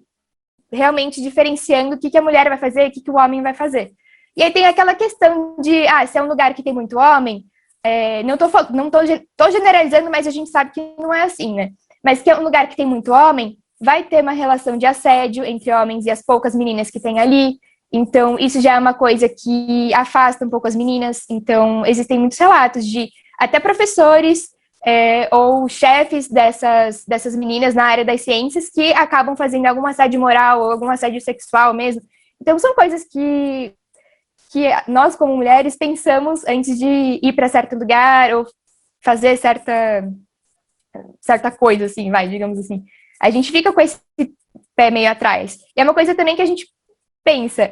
realmente diferenciando o que a mulher vai fazer e o que o homem vai fazer. E aí tem aquela questão de, se é um lugar que tem muito homem, não tô generalizando, mas a gente sabe que não é assim, né? Mas que é um lugar que tem muito homem, vai ter uma relação de assédio entre homens e as poucas meninas que tem ali. Então, isso já é uma coisa que afasta um pouco as meninas. Então, existem muitos relatos de até professores ou chefes dessas meninas na área das ciências que acabam fazendo algum assédio moral ou algum assédio sexual mesmo. Então, são coisas que nós, como mulheres, pensamos antes de ir para certo lugar ou fazer certa coisa, assim, digamos assim. A gente fica com esse pé meio atrás. E é uma coisa também que a gente pensa.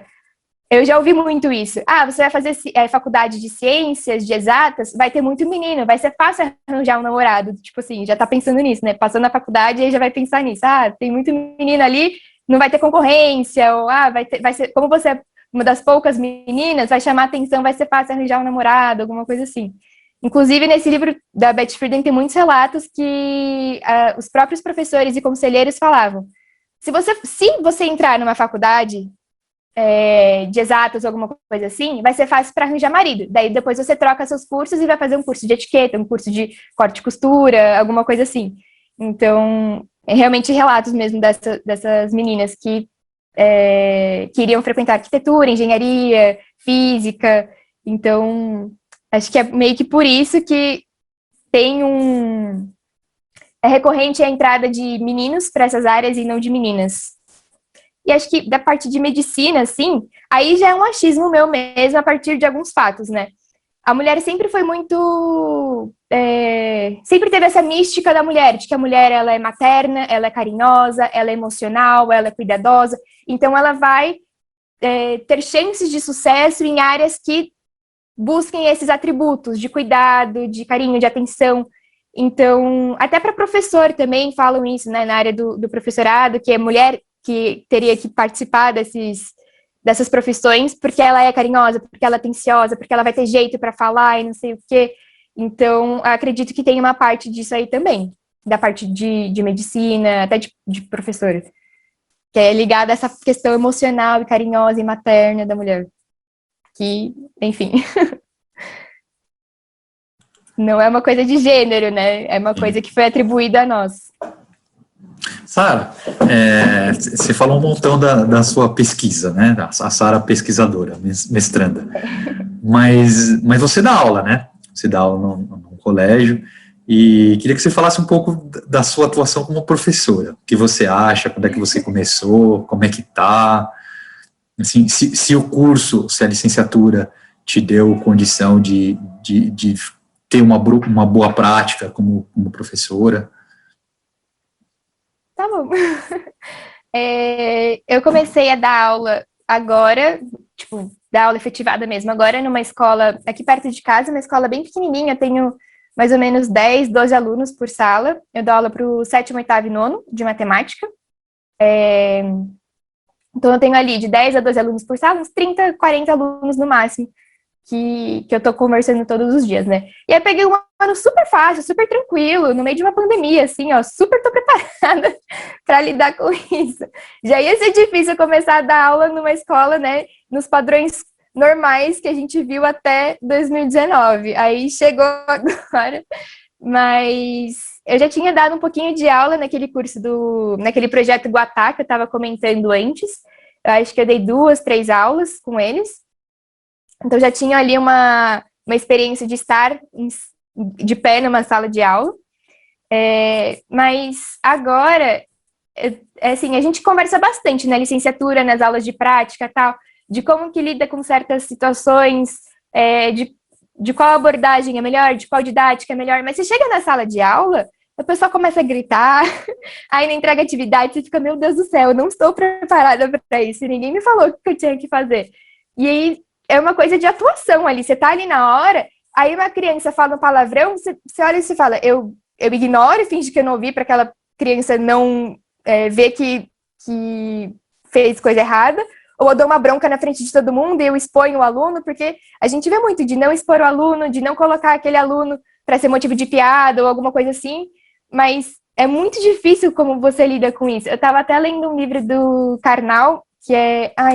Eu já ouvi muito isso. Você vai fazer faculdade de ciências, de exatas, vai ter muito menino, vai ser fácil arranjar um namorado. Tipo assim, já tá pensando nisso, né? Passando na faculdade, aí já vai pensar nisso. Tem muito menino ali, não vai ter concorrência, ou vai ser, como você é uma das poucas meninas, vai chamar atenção, vai ser fácil arranjar um namorado, alguma coisa assim. Inclusive, nesse livro da Beth Friedan tem muitos relatos que os próprios professores e conselheiros falavam: se você entrar numa faculdade de exatas ou alguma coisa assim, vai ser fácil para arranjar marido. Daí depois você troca seus cursos e vai fazer um curso de etiqueta, um curso de corte e costura, alguma coisa assim. Então, realmente relatos mesmo dessas meninas que queriam frequentar arquitetura, engenharia, física. Então, acho que é meio que por isso que tem é recorrente a entrada de meninos para essas áreas e não de meninas. E acho que da parte de medicina, assim, aí já é um achismo meu mesmo a partir de alguns fatos, né? A mulher sempre foi muito... sempre teve essa mística da mulher, de que a mulher ela é materna, ela é carinhosa, ela é emocional, ela é cuidadosa. Então, ela vai ter chances de sucesso em áreas que busquem esses atributos de cuidado, de carinho, de atenção. Então, até para professor também falam isso, né? Na área do professorado, que é mulher que teria que participar dessas profissões, porque ela é carinhosa, porque ela é atenciosa, porque ela vai ter jeito para falar e não sei o quê. Então, acredito que tem uma parte disso aí também, da parte de medicina, até de professora. que é ligada a essa questão emocional e carinhosa e materna da mulher. Que, enfim, não é uma coisa de gênero, né? É uma coisa que foi atribuída a nós. Sara, você falou um montão da sua pesquisa, né? A Sara pesquisadora, mestranda. Mas você dá aula, né? Você dá aula num colégio. E queria que você falasse um pouco da sua atuação como professora. O que você acha, quando é que você começou, como é que tá? Assim, se o curso, se a licenciatura te deu condição de ter uma boa prática como professora. Tá bom. Eu comecei a dar aula agora, tipo, dar aula efetivada mesmo, agora numa escola aqui perto de casa, uma escola bem pequenininha, eu tenho mais ou menos 10, 12 alunos por sala, eu dou aula para o 7º, 8º e 9º de matemática, então eu tenho ali de 10 a 12 alunos por sala, uns 30, 40 alunos no máximo, que eu tô conversando todos os dias, né? E aí peguei um ano super fácil, super tranquilo, no meio de uma pandemia, assim, ó, super tô preparada para lidar com isso. Já ia ser difícil começar a dar aula numa escola, né, nos padrões normais que a gente viu até 2019. Aí chegou agora, mas eu já tinha dado um pouquinho de aula naquele curso naquele projeto Guatá, que eu estava comentando antes. Eu acho que eu dei 2, 3 aulas com eles. Então, já tinha ali uma experiência de estar de pé numa sala de aula. Mas agora, assim, a gente conversa bastante na licenciatura, nas aulas de prática e tal, de como que lida com certas situações, de qual abordagem é melhor, de qual didática é melhor. Mas você chega na sala de aula, a pessoa começa a gritar, aí na entrega atividade você fica, meu Deus do céu, eu não estou preparada para isso, ninguém me falou o que eu tinha que fazer. E aí, é uma coisa de atuação ali, você tá ali na hora, aí uma criança fala um palavrão, você olha e você fala, eu ignoro e finge que eu não ouvi para aquela criança não ver que fez coisa errada, ou eu dou uma bronca na frente de todo mundo e eu exponho o aluno, porque a gente vê muito de não expor o aluno, de não colocar aquele aluno para ser motivo de piada ou alguma coisa assim, mas é muito difícil como você lida com isso. Eu estava até lendo um livro do Karnal, que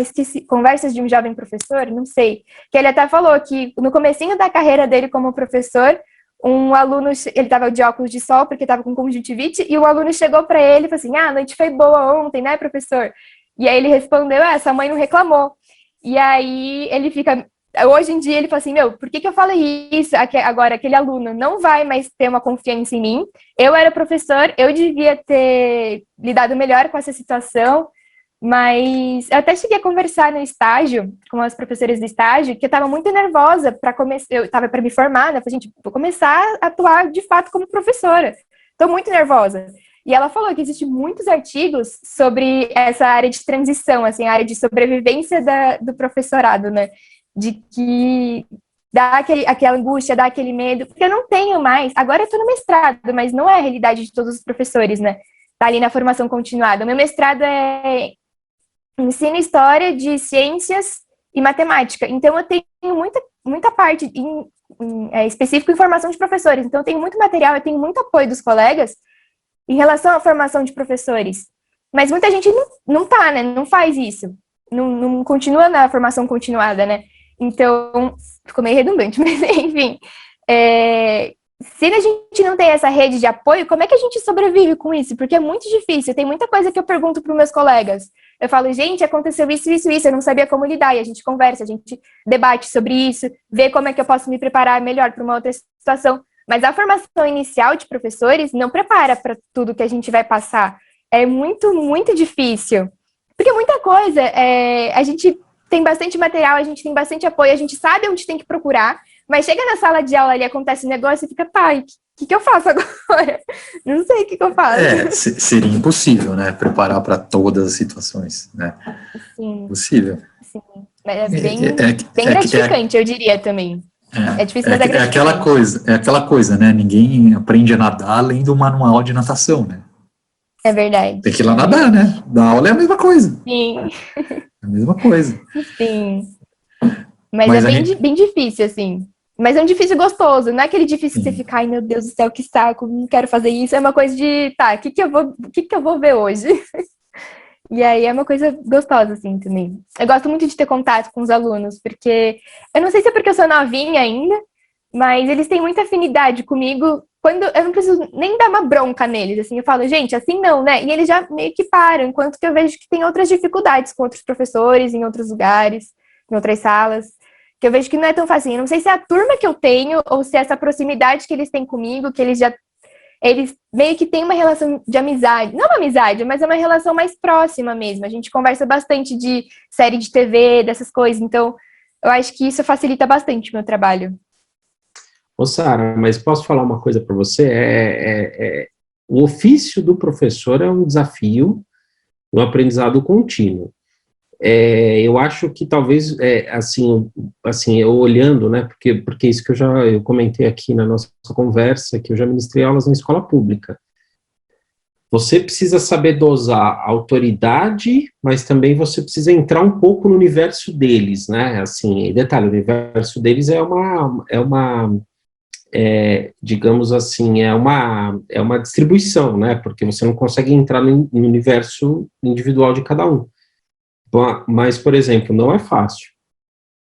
esqueci, Conversas de um Jovem Professor, não sei, que ele até falou que no comecinho da carreira dele como professor, um aluno, ele estava de óculos de sol porque estava com conjuntivite, e um aluno chegou para ele e falou assim, a noite foi boa ontem, né, professor? E aí ele respondeu, sua mãe não reclamou. E aí ele fica, hoje em dia ele fala assim, por que eu falei isso? Agora aquele aluno não vai mais ter uma confiança em mim, eu era professor, eu devia ter lidado melhor com essa situação. Mas eu até cheguei a conversar no estágio, com as professoras do estágio, que eu estava muito nervosa para começar, eu estava para me formar, né? Falei, gente, vou começar a atuar de fato como professora. Estou muito nervosa. E ela falou que existem muitos artigos sobre essa área de transição, assim, a área de sobrevivência do professorado, né? De que dá aquela angústia, dá aquele medo, porque eu não tenho mais, agora eu estou no mestrado, mas não é a realidade de todos os professores, né? Tá ali na formação continuada. O meu mestrado é ensino história de ciências e matemática. Então, eu tenho muita parte específica em formação de professores. Então, eu tenho muito material, eu tenho muito apoio dos colegas em relação à formação de professores. Mas muita gente não tá, né? Não faz isso. Não continua na formação continuada, né? Então, ficou meio redundante, mas enfim. Se a gente não tem essa rede de apoio, como é que a gente sobrevive com isso? Porque é muito difícil. Tem muita coisa que eu pergunto para os meus colegas. Eu falo, gente, aconteceu isso, isso, isso, eu não sabia como lidar. E a gente conversa, a gente debate sobre isso, vê como é que eu posso me preparar melhor para uma outra situação. Mas a formação inicial de professores não prepara para tudo que a gente vai passar. É muito, muito difícil. Porque muita coisa, a gente tem bastante material, a gente tem bastante apoio, a gente sabe onde tem que procurar, mas chega na sala de aula ali, acontece um negócio e fica, pai, o que eu faço agora? Não sei o que eu faço. Seria impossível, né? Preparar para todas as situações, né? Sim. Possível. Sim. É bem gratificante, eu diria também. É difícil, mas é gratificante. É aquela coisa, né? Ninguém aprende a nadar lendo um manual de natação, né? É verdade. Tem que ir lá nadar, né? Da aula é a mesma coisa. Sim. É a mesma coisa. Sim. Mas é bem difícil, assim. Mas é um difícil gostoso. Não é aquele difícil que você fica, ai meu Deus do céu, que saco, não quero fazer isso. É uma coisa de, tá, o que eu vou ver hoje? E aí é uma coisa gostosa, assim, também. Eu gosto muito de ter contato com os alunos, porque eu não sei se é porque eu sou novinha ainda, mas eles têm muita afinidade comigo. Quando eu não preciso nem dar uma bronca neles, assim, eu falo, gente, assim não, né? E eles já meio que param, enquanto que eu vejo que tem outras dificuldades com outros professores, em outros lugares, em outras salas, que eu vejo que não é tão fácil. Eu não sei se é a turma que eu tenho, ou se é essa proximidade que eles têm comigo, que eles meio que têm uma relação de amizade, não uma amizade, mas é uma relação mais próxima mesmo. A gente conversa bastante de série de TV, dessas coisas, então eu acho que isso facilita bastante o meu trabalho. Ô, Sara, mas posso falar uma coisa para você? O ofício do professor é um desafio no aprendizado contínuo. Eu acho que talvez, assim, eu olhando, né, porque isso que eu comentei aqui na nossa conversa, que eu já ministrei aulas na escola pública. Você precisa saber dosar a autoridade, mas também você precisa entrar um pouco no universo deles, né, assim, detalhe, o universo deles digamos assim, é uma distribuição, né, porque você não consegue entrar no universo individual de cada um. Mas, por exemplo, não é fácil.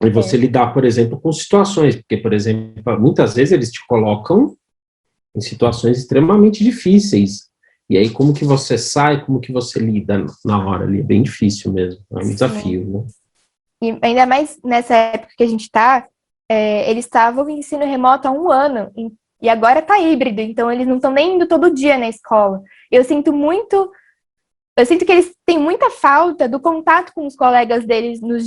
E você lidar, por exemplo, com situações, porque, por exemplo, muitas vezes eles te colocam em situações extremamente difíceis. E aí, como que você sai, como que você lida na hora ali? É bem difícil mesmo, é um desafio, né? E ainda mais nessa época que a gente está, eles estavam em ensino remoto há 1 ano, e agora está híbrido, então eles não estão nem indo todo dia na escola. Eu sinto que eles têm muita falta do contato com os colegas deles no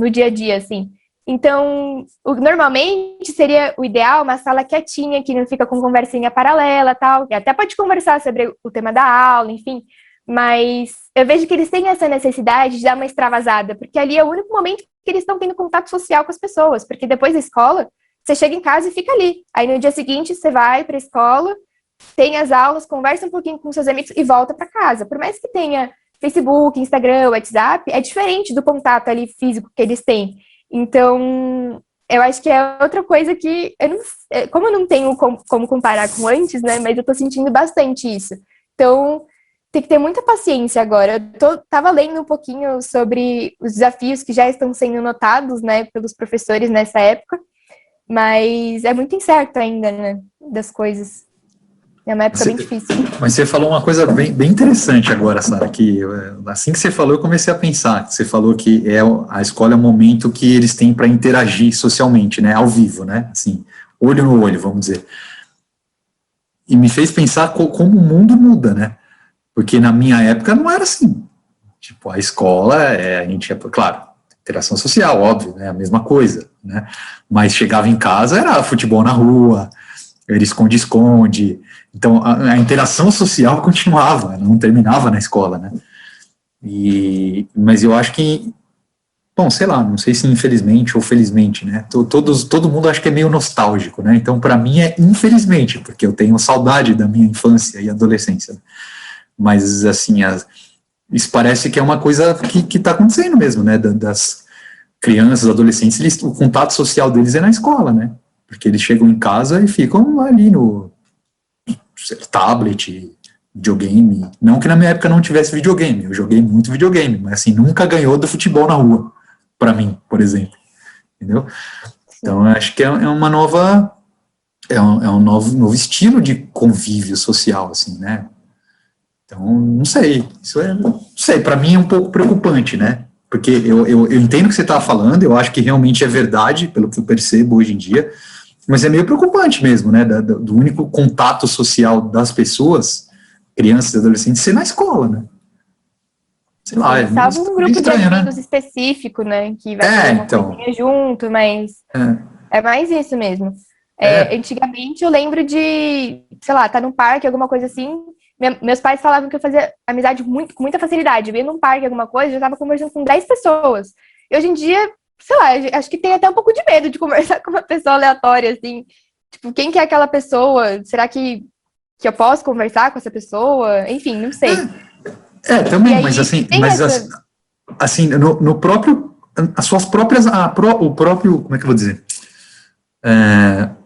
dia a dia, assim. Então, normalmente seria o ideal uma sala quietinha, que não fica com conversinha paralela, tal, e até pode conversar sobre o tema da aula, enfim, mas eu vejo que eles têm essa necessidade de dar uma extravasada, porque ali é o único momento que eles estão tendo contato social com as pessoas, porque depois da escola, você chega em casa e fica ali. Aí no dia seguinte você vai para a escola, tem as aulas, conversa um pouquinho com seus amigos e volta para casa. Por mais que tenha Facebook, Instagram, WhatsApp, é diferente do contato ali físico que eles têm. Então, eu acho que é outra coisa que, como eu não tenho como comparar com antes, né, mas eu tô sentindo bastante isso. Então, tem que ter muita paciência agora. Tava lendo um pouquinho sobre os desafios que já estão sendo notados, né, pelos professores nessa época, mas é muito incerto ainda, né, das coisas. É uma época bem difícil. Mas você falou uma coisa bem interessante agora, Sara, que assim que você falou, eu comecei a pensar. Você falou que a escola é o momento que eles têm para interagir socialmente, né, ao vivo, né, assim, olho no olho, vamos dizer. E me fez pensar como o mundo muda, né, porque na minha época não era assim. Tipo, a escola, a gente, claro, interação social, óbvio, né, a mesma coisa, né, mas chegava em casa, era futebol na rua, era esconde-esconde. Então, a interação social continuava, não terminava na escola, né? Mas eu acho que, bom, sei lá, não sei se infelizmente ou felizmente, né? Todo mundo acha que é meio nostálgico, né? Então, para mim é infelizmente, porque eu tenho saudade da minha infância e adolescência. Mas, assim, isso parece que é uma coisa que está acontecendo mesmo, né? Das crianças, adolescentes, o contato social deles é na escola, né? Porque eles chegam em casa e ficam ali no tablet, videogame. Não que na minha época não tivesse videogame, eu joguei muito videogame, mas assim, nunca ganhou do futebol na rua, para mim, por exemplo. Entendeu? Então, eu acho que é uma nova, um novo estilo de convívio social, assim, né? Então, não sei, não sei, para mim é um pouco preocupante, né? Porque eu entendo o que você estava falando, eu acho que realmente é verdade, pelo que eu percebo hoje em dia, mas é meio preocupante mesmo, né, do único contato social das pessoas, crianças e adolescentes, ser na escola, né? Sei lá, salvo um grupo estranho, de amigos, né, específico, né, que vai fazer uma coisinha junto, mas é mais isso mesmo. Antigamente eu lembro de, sei lá, estar num parque, alguma coisa assim, meus pais falavam que eu fazia amizade com muita facilidade. Eu ia num parque, alguma coisa, já estava conversando com 10 pessoas. E hoje em dia, sei lá, acho que tem até um pouco de medo de conversar com uma pessoa aleatória, assim. Tipo, quem que é aquela pessoa? Será que eu posso conversar com essa pessoa? Enfim, não sei. Também, aí, mas assim, assim, no próprio, as suas próprias, o próprio, como é que eu vou dizer?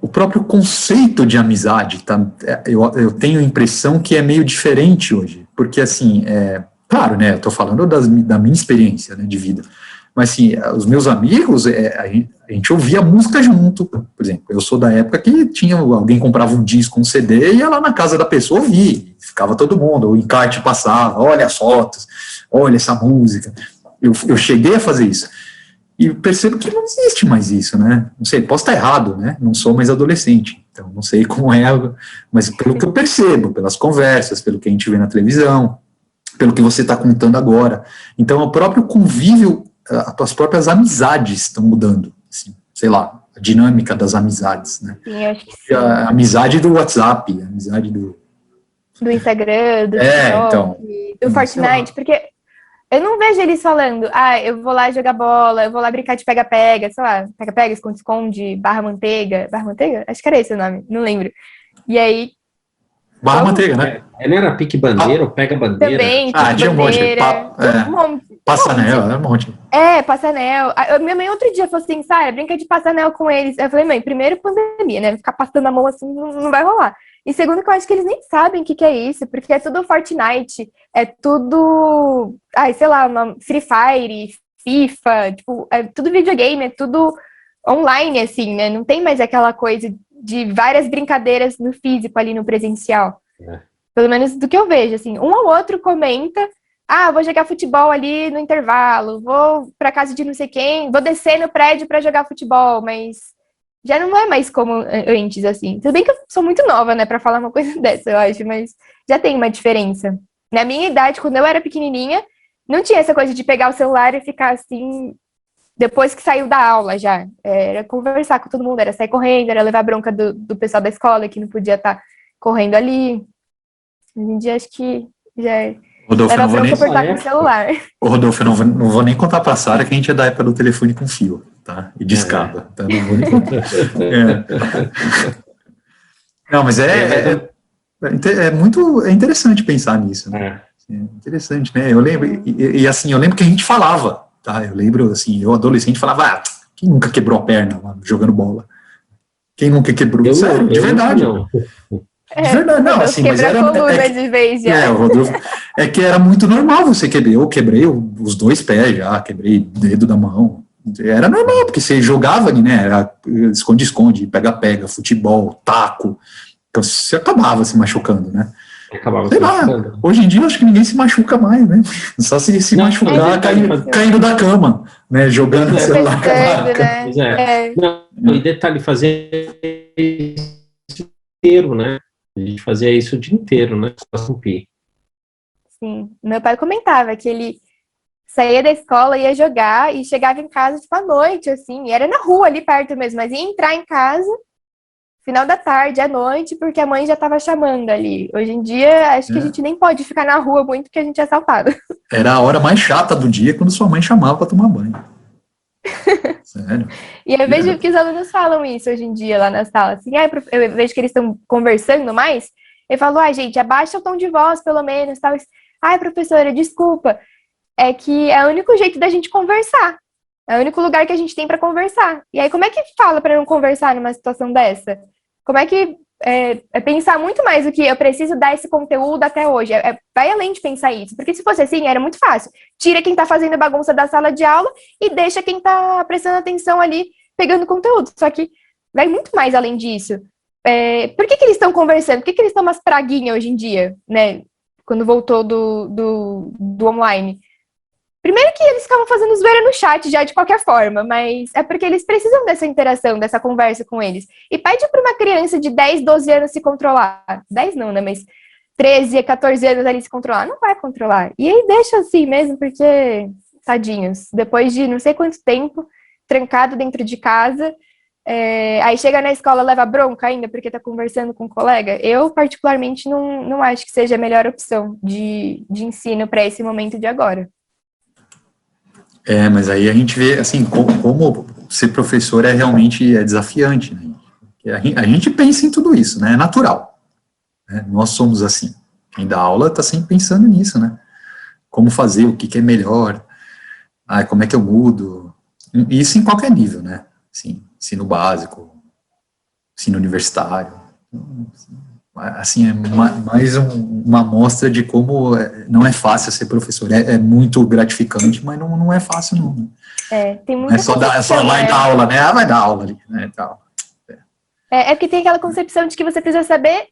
O próprio conceito de amizade, tá? Eu tenho a impressão que é meio diferente hoje, porque assim, Claro, né, eu estou falando da minha experiência, né, de vida. Mas, assim, os meus amigos, a gente ouvia música junto. Por exemplo, eu sou da época que alguém comprava um disco, um CD, e ia lá na casa da pessoa ouvir. Ficava todo mundo, o encarte passava, olha as fotos, olha essa música. Eu cheguei a fazer isso. E percebo que não existe mais isso, né? Não sei, posso estar errado, né? Não sou mais adolescente, então não sei como é, mas pelo que eu percebo, pelas conversas, pelo que a gente vê na televisão, pelo que você está contando agora. Então, o próprio convívio, as próprias amizades estão mudando, assim, sei lá, a dinâmica das amizades, né? Sim, acho que sim. A amizade do WhatsApp, a amizade do Instagram, do TikTok, então, do Fortnite, porque eu não vejo eles falando, eu vou lá jogar bola, eu vou lá brincar de pega-pega, sei lá, pega-pega, esconde-esconde, barra-manteiga, acho que era esse o nome, não lembro. E aí... Barra-manteiga, né? Ele era pique-bandeira ou pega-bandeira? Também, tinha um monte. Um monte. Passanel, era um monte. Passanel. Minha mãe outro dia falou assim, Sara, brinca de passanel com eles. Eu falei, mãe, primeiro pandemia, né? Ficar passando a mão assim não vai rolar. E segundo que eu acho que eles nem sabem o que é isso, porque é tudo Fortnite, é tudo, sei lá, Free Fire, FIFA, tipo, é tudo videogame, é tudo online, assim, né? Não tem mais aquela coisa de várias brincadeiras no físico ali no presencial. Pelo menos do que eu vejo, assim, um ou outro comenta, vou jogar futebol ali no intervalo, vou pra casa de não sei quem, vou descer no prédio pra jogar futebol, mas já não é mais como antes, assim. Tudo bem que eu sou muito nova, né, pra falar uma coisa dessa, eu acho, mas já tem uma diferença. Na minha idade, quando eu era pequenininha, não tinha essa coisa de pegar o celular e ficar assim, depois que saiu da aula já. Era conversar com todo mundo, era sair correndo, era levar bronca do pessoal da escola que não podia estar correndo ali. Hoje em dia, acho que já é. Rodolfo, Leva bronca por estar com o celular. Rodolfo, eu não vou nem contar pra Sara que a gente é da época do telefone com fio, tá? E discada, tá? Não vou nem contar. Não, mas muito interessante pensar nisso, né? É interessante, né? Eu lembro, e assim, eu lembro que a gente falava, tá? Eu lembro, assim, eu adolescente falava, quem nunca quebrou a perna lá, jogando bola? Quem nunca quebrou? Sério, de verdade. Não. De verdade, não, assim, mas era... de vez já. Rodolfo, que era muito normal você quebrar. Eu quebrei os 2 pés já, quebrei o dedo da mão. Era normal, porque você jogava ali, né? Era esconde-esconde, pega-pega, futebol, taco. Então você acabava se machucando, né? Sei lá, hoje em dia eu acho que ninguém se machuca mais, né? Só se machucar caindo da cama, né? Jogando o celular. Né? Não, e detalhe, fazer isso inteiro, né? A gente fazia isso o dia inteiro, né? Sim, meu pai comentava que ele saía da escola, ia jogar e chegava em casa, tipo, à noite, assim, e era na rua ali perto mesmo, mas ia entrar em casa final da tarde, à noite, porque a mãe já estava chamando ali. Hoje em dia, acho que a gente nem pode ficar na rua muito, porque a gente é assaltado. Era a hora mais chata do dia, quando sua mãe chamava para tomar banho. Sério. E eu vejo que os alunos falam isso hoje em dia lá na sala, assim, eu vejo que eles estão conversando mais, eu falo, gente, abaixa o tom de voz, pelo menos, tal. Professora, desculpa, é que é o único jeito da gente conversar, é o único lugar que a gente tem para conversar. E aí, como é que fala para não conversar numa situação dessa? Como é que pensar muito mais do que eu preciso dar esse conteúdo até hoje? Vai além de pensar isso. Porque se fosse assim, era muito fácil. Tira quem está fazendo bagunça da sala de aula e deixa quem está prestando atenção ali, pegando conteúdo. Só que vai muito mais além disso. Por que eles estão conversando? Por que eles estão umas praguinhas hoje em dia, né? Quando voltou do online. Primeiro que eles ficavam fazendo zoeira no chat já de qualquer forma, mas é porque eles precisam dessa interação, dessa conversa com eles. E pede para uma criança de 10, 12 anos se controlar. 10 não, né? Mas 13, 14 anos ali se controlar. Não vai controlar. E aí deixa assim mesmo, porque, tadinhos, depois de não sei quanto tempo, trancado dentro de casa, aí chega na escola, leva bronca ainda, porque tá conversando com um colega. Eu, particularmente, não acho que seja a melhor opção de ensino para esse momento de agora. Mas aí a gente vê, assim, como ser professor realmente desafiante, né? A gente pensa em tudo isso, né? É natural. Né? Nós somos assim. Quem dá aula está sempre pensando nisso, né? Como fazer, o que é melhor, como é que eu mudo. Isso em qualquer nível, né? Assim, ensino básico, ensino universitário. assim, é mais uma amostra de como não é fácil ser professor. É muito gratificante, mas não é fácil, não. Tem muita é só vai dar aula, né? Vai dar aula ali, né? Tal. É porque tem aquela concepção de que você precisa saber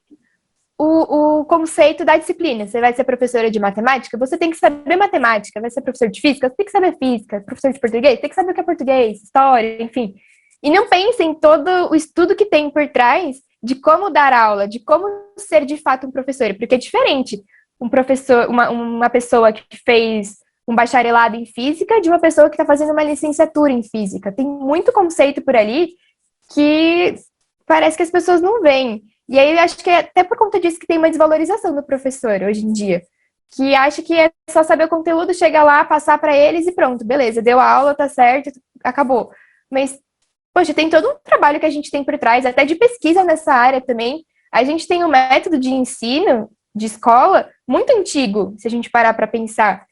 o conceito da disciplina. Você vai ser professora de matemática, você tem que saber matemática. Vai ser professor de física, você tem que saber física. Professor de português, tem que saber o que é português, história, enfim. E não pense em todo o estudo que tem por trás de como dar aula, de como ser de fato um professor. Porque é diferente um professor, uma pessoa que fez um bacharelado em física de uma pessoa que está fazendo uma licenciatura em física. Tem muito conceito por ali que parece que as pessoas não veem. E aí, acho que é até por conta disso que tem uma desvalorização do professor hoje em dia. Que acha que é só saber o conteúdo, chegar lá, passar para eles e pronto, beleza, deu a aula, tá certo, acabou. Mas, poxa, tem todo um trabalho que a gente tem por trás, até de pesquisa nessa área também. A gente tem um método de ensino, de escola, muito antigo, se a gente parar para pensar.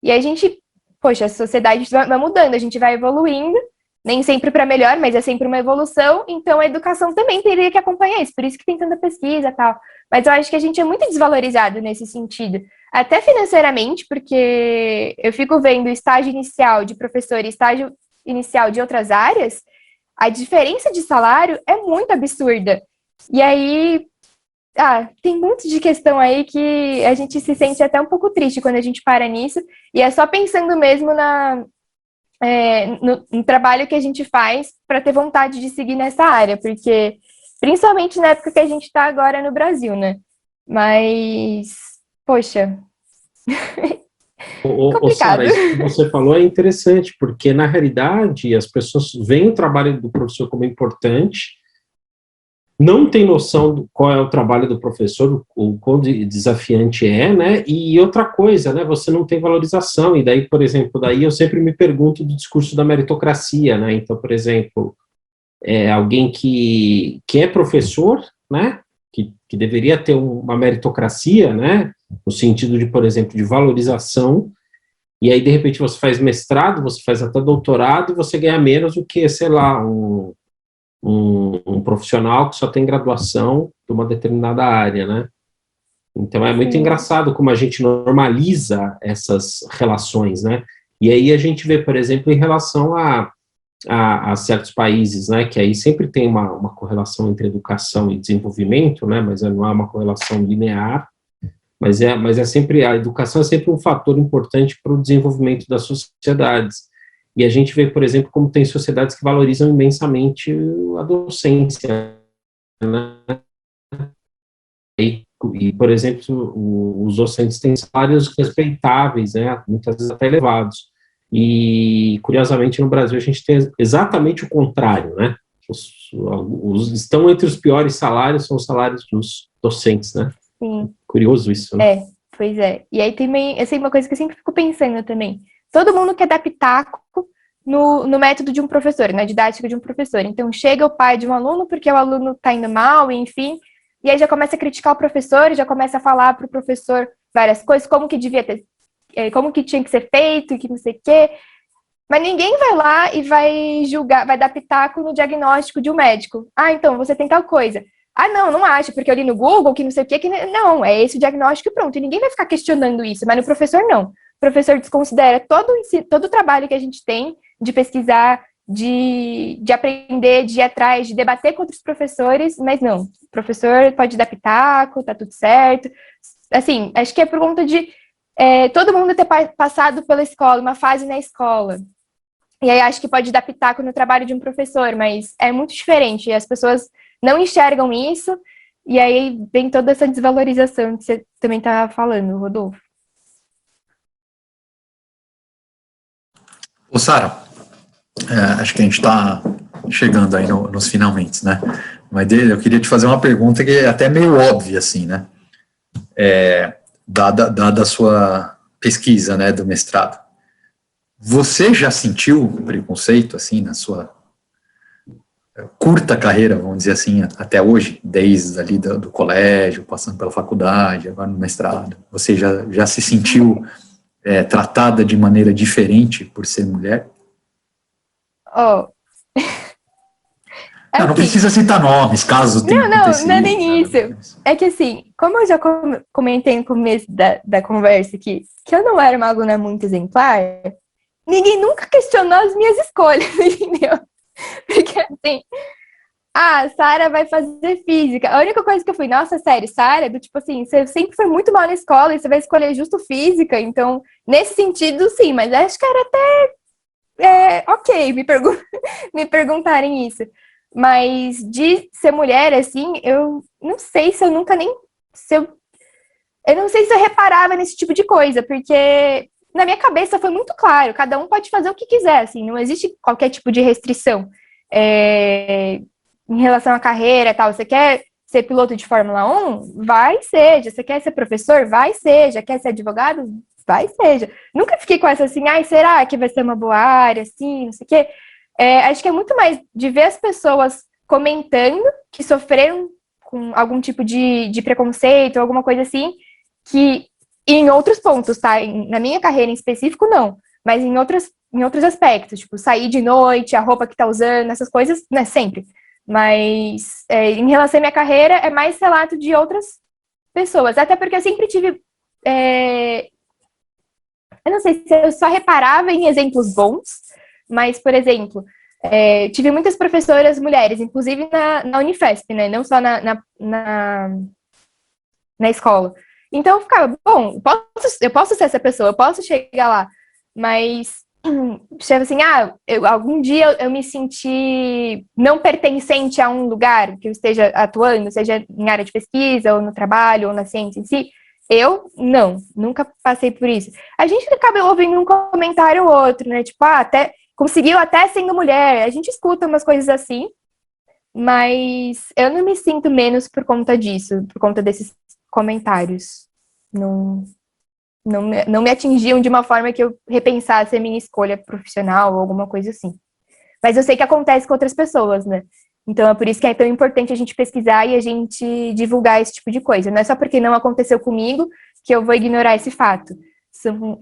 E a gente, poxa, a sociedade vai mudando, a gente vai evoluindo, nem sempre para melhor, mas é sempre uma evolução, então a educação também teria que acompanhar isso, por isso que tem tanta pesquisa e tal. Mas eu acho que a gente é muito desvalorizado nesse sentido, até financeiramente, porque eu fico vendo estágio inicial de professor e estágio inicial de outras áreas, a diferença de salário é muito absurda. E aí, tem um monte de questão aí que a gente se sente até um pouco triste quando a gente para nisso, e é só pensando mesmo no trabalho que a gente faz para ter vontade de seguir nessa área, porque principalmente na época que a gente está agora no Brasil, né? Mas, poxa, Sara, complicado. isso que você falou é interessante, porque na realidade as pessoas veem o trabalho do professor como importante, não tem noção do qual é o trabalho do professor, o quão desafiante é, né? E outra coisa, né? Você não tem valorização. E daí, por exemplo, daí eu sempre me pergunto do discurso da meritocracia, né? Então, por exemplo, alguém que é professor, né? Que deveria ter uma meritocracia, né? No sentido de, por exemplo, de valorização. E aí, de repente, você faz mestrado, você faz até doutorado e você ganha menos do que, sei lá, um profissional que só tem graduação de uma determinada área, né? Então é muito engraçado como a gente normaliza essas relações, né? E aí a gente vê, por exemplo, em relação a certos países, né? Que aí sempre tem uma correlação entre educação e desenvolvimento, né? Mas não é uma correlação linear, mas é sempre, a educação é sempre um fator importante para o desenvolvimento das sociedades. E a gente vê, por exemplo, como tem sociedades que valorizam imensamente a docência, né? E, por exemplo, os docentes têm salários respeitáveis, né? Muitas vezes até elevados. E, curiosamente, no Brasil a gente tem exatamente o contrário, né? Estão entre os piores salários, são os salários dos docentes, né? Sim. Curioso isso, né? Pois é. E aí também, essa é uma coisa que eu sempre fico pensando também. Todo mundo quer dar pitaco no método de um professor, na didática de um professor. Então, chega o pai de um aluno porque o aluno está indo mal, enfim, e aí já começa a criticar o professor, já começa a falar para o professor várias coisas, como que devia ter, como que tinha que ser feito, que não sei o quê. Mas ninguém vai lá e vai julgar, vai dar pitaco no diagnóstico de um médico. Então, você tem tal coisa. Não acho, porque eu li no Google que não sei o quê, que não, é esse o diagnóstico e pronto. E ninguém vai ficar questionando isso, mas no professor não. O professor desconsidera todo o trabalho que a gente tem de pesquisar, de aprender, de ir atrás, de debater com outros professores, mas não. O professor pode dar pitaco, tá tudo certo. Assim, acho que é por conta de todo mundo ter passado pela escola, uma fase na escola. E aí acho que pode dar pitaco no trabalho de um professor, mas é muito diferente. As pessoas não enxergam isso, e aí vem toda essa desvalorização que você também está falando, Rodolfo. Ô, Sara, acho que a gente está chegando aí nos finalmente, né? Mas eu queria te fazer uma pergunta que é até meio óbvia, assim, né? Dada a sua pesquisa, né, do mestrado. Você já sentiu preconceito, assim, na sua curta carreira, vamos dizer assim, até hoje, desde ali do colégio, passando pela faculdade, agora no mestrado? Você já se sentiu tratada de maneira diferente por ser mulher? Não, não precisa citar nomes, caso tenha acontecido. Não é nem isso. É que assim, como eu já comentei no começo da conversa aqui, que eu não era uma aluna muito exemplar, ninguém nunca questionou as minhas escolhas, entendeu? Porque assim, Sara vai fazer física. A única coisa que eu fui, nossa, sério, Sara, do tipo assim, você sempre foi muito mal na escola e você vai escolher justo física, então, nesse sentido, sim, mas acho que era até ok me perguntarem isso. Mas de ser mulher, assim, eu não sei se eu nunca nem. Eu não sei se eu reparava nesse tipo de coisa, porque na minha cabeça foi muito claro, cada um pode fazer o que quiser, assim, não existe qualquer tipo de restrição. Em relação à carreira e tal, você quer ser piloto de Fórmula 1? Vai seja. Você quer ser professor? Vai seja. Quer ser advogado? Vai seja. Nunca fiquei com essa assim, será que vai ser uma boa área, assim, não sei o quê. Acho que é muito mais de ver as pessoas comentando que sofreram com algum tipo de preconceito, alguma coisa assim, que em outros pontos, tá? Na minha carreira em específico, não. Mas em outros aspectos, tipo, sair de noite, a roupa que tá usando, essas coisas, né, sempre. Mas em relação à minha carreira, é mais relato de outras pessoas. Até porque eu sempre tive. Eu não sei se eu só reparava em exemplos bons, mas, por exemplo, tive muitas professoras mulheres, inclusive na Unifesp, né? Não só na escola. Então eu ficava, bom, eu posso ser essa pessoa, eu posso chegar lá, mas chega assim, algum dia eu me senti não pertencente a um lugar que eu esteja atuando, seja em área de pesquisa, ou no trabalho, ou na ciência em si. Eu, não, nunca passei por isso. A gente acaba ouvindo um comentário ou outro, né? Tipo, conseguiu até sendo mulher. A gente escuta umas coisas assim, mas eu não me sinto menos por conta disso, por conta desses comentários. Não me atingiam de uma forma que eu repensasse a minha escolha profissional ou alguma coisa assim. Mas eu sei que acontece com outras pessoas, né? Então é por isso que é tão importante a gente pesquisar e a gente divulgar esse tipo de coisa. Não é só porque não aconteceu comigo que eu vou ignorar esse fato.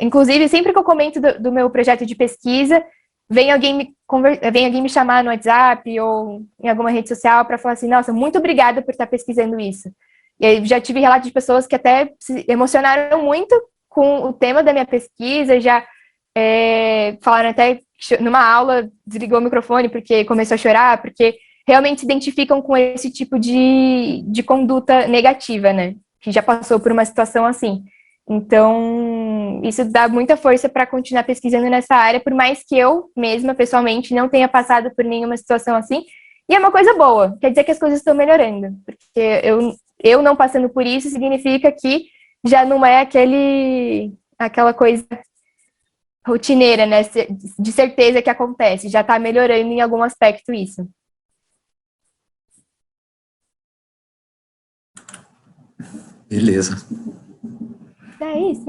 Inclusive, sempre que eu comento do meu projeto de pesquisa, vem alguém me chamar no WhatsApp ou em alguma rede social para falar assim, nossa, muito obrigada por estar pesquisando isso. E aí já tive relatos de pessoas que até se emocionaram muito com o tema da minha pesquisa, já falaram até que numa aula desligou o microfone porque começou a chorar, porque realmente se identificam com esse tipo de conduta negativa, né? Que já passou por uma situação assim. Então, isso dá muita força para continuar pesquisando nessa área, por mais que eu mesma, pessoalmente, não tenha passado por nenhuma situação assim. E é uma coisa boa, quer dizer que as coisas estão melhorando. Porque eu não passando por isso significa que já não é aquela coisa rotineira, né? De certeza que acontece. Já está melhorando em algum aspecto isso. Beleza. É isso.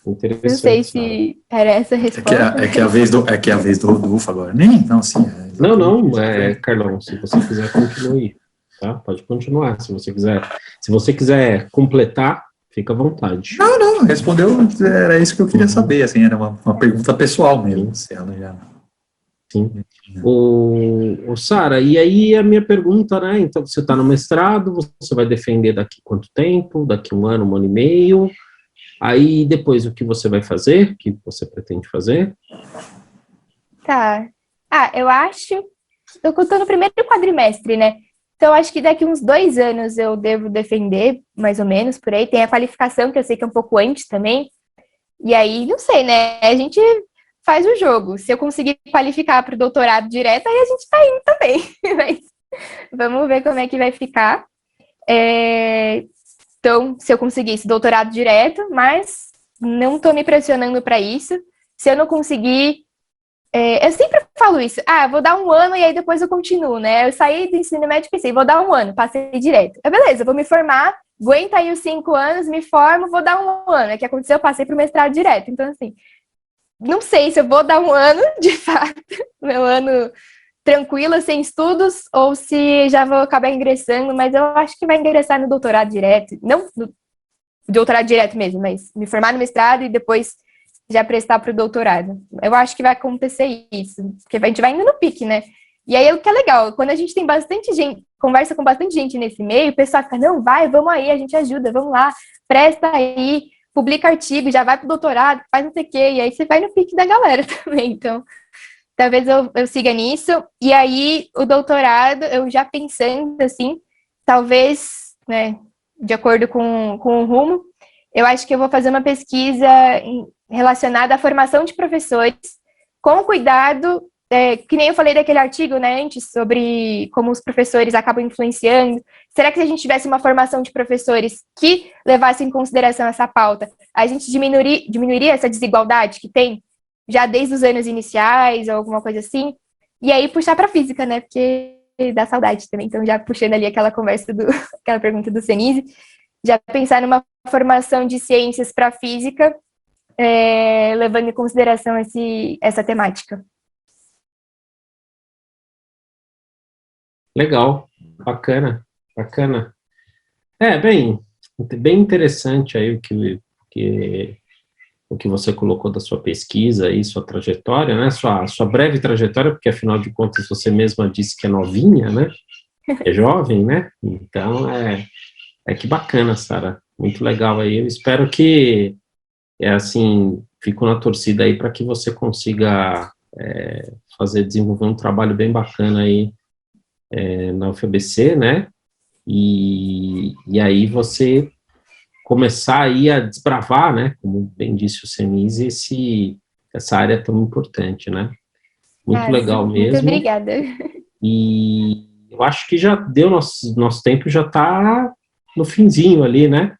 Interessante. Não sei se era essa a resposta. É que é a vez do Rodolfo agora. Não, sim. Não, Carlão, se você quiser, continue. Tá? Pode continuar, se você quiser. Se você quiser completar, fica à vontade. Não, respondeu, era isso que eu queria saber, assim, era uma pergunta pessoal mesmo, se ela já... Sim. Sara, e aí a minha pergunta, né, então você está no mestrado, você vai defender daqui quanto tempo? Daqui um ano e meio? Aí depois o que você vai fazer? O que você pretende fazer? Tá. Eu acho... Eu estou no primeiro quadrimestre, né? Então, acho que daqui uns 2 anos eu devo defender, mais ou menos, por aí. Tem a qualificação, que eu sei que é um pouco antes também. E aí, não sei, né? A gente faz o jogo. Se eu conseguir qualificar para o doutorado direto, aí a gente tá indo também. Mas vamos ver como é que vai ficar. Então, se eu conseguir esse doutorado direto, mas não estou me pressionando para isso. Se eu não conseguir... eu sempre falo isso. Vou dar 1 ano e aí depois eu continuo, né? Eu saí do ensino médio e pensei, vou dar 1 ano, passei direto. Beleza, vou me formar, aguenta aí os 5 anos, me formo, vou dar 1 ano. O que aconteceu? Eu passei pro mestrado direto. Então, assim, não sei se eu vou dar 1 ano, de fato, meu ano tranquilo, sem estudos, ou se já vou acabar ingressando, mas eu acho que vai ingressar no doutorado direto. Não no doutorado direto mesmo, mas me formar no mestrado e depois já prestar para o doutorado. Eu acho que vai acontecer isso, porque a gente vai indo no pique, né? E aí, o que é legal, quando a gente tem bastante gente, conversa com bastante gente nesse meio, o pessoal fica, não, vai, vamos aí, a gente ajuda, vamos lá, presta aí, publica artigo, já vai pro doutorado, faz não sei o quê, e aí você vai no pique da galera também, então, talvez eu siga nisso, e aí, o doutorado, eu já pensando, assim, talvez, né, de acordo com o rumo, eu acho que eu vou fazer uma pesquisa relacionada à formação de professores, com cuidado, que nem eu falei daquele artigo, né, antes, sobre como os professores acabam influenciando. Será que se a gente tivesse uma formação de professores que levasse em consideração essa pauta, a gente diminuiria essa desigualdade que tem, já desde os anos iniciais, ou alguma coisa assim? E aí puxar para física, né, porque dá saudade também. Então, já puxando ali aquela conversa, aquela pergunta do Senise, já pensar numa formação de ciências para física, levando em consideração essa temática. Legal, bacana, bacana. Bem interessante aí o que você colocou da sua pesquisa e sua trajetória, né? Sua breve trajetória, porque afinal de contas você mesma disse que é novinha, né? É jovem, né? Então, que bacana, Sara. Muito legal aí. Eu espero que, fico na torcida aí para que você consiga desenvolver um trabalho bem bacana aí na UFABC, né? E aí você começar aí a desbravar, né? Como bem disse o Senise, essa área tão importante, né? Muito legal mesmo. Muito obrigada. E eu acho que já deu, nosso tempo já está no finzinho ali, né?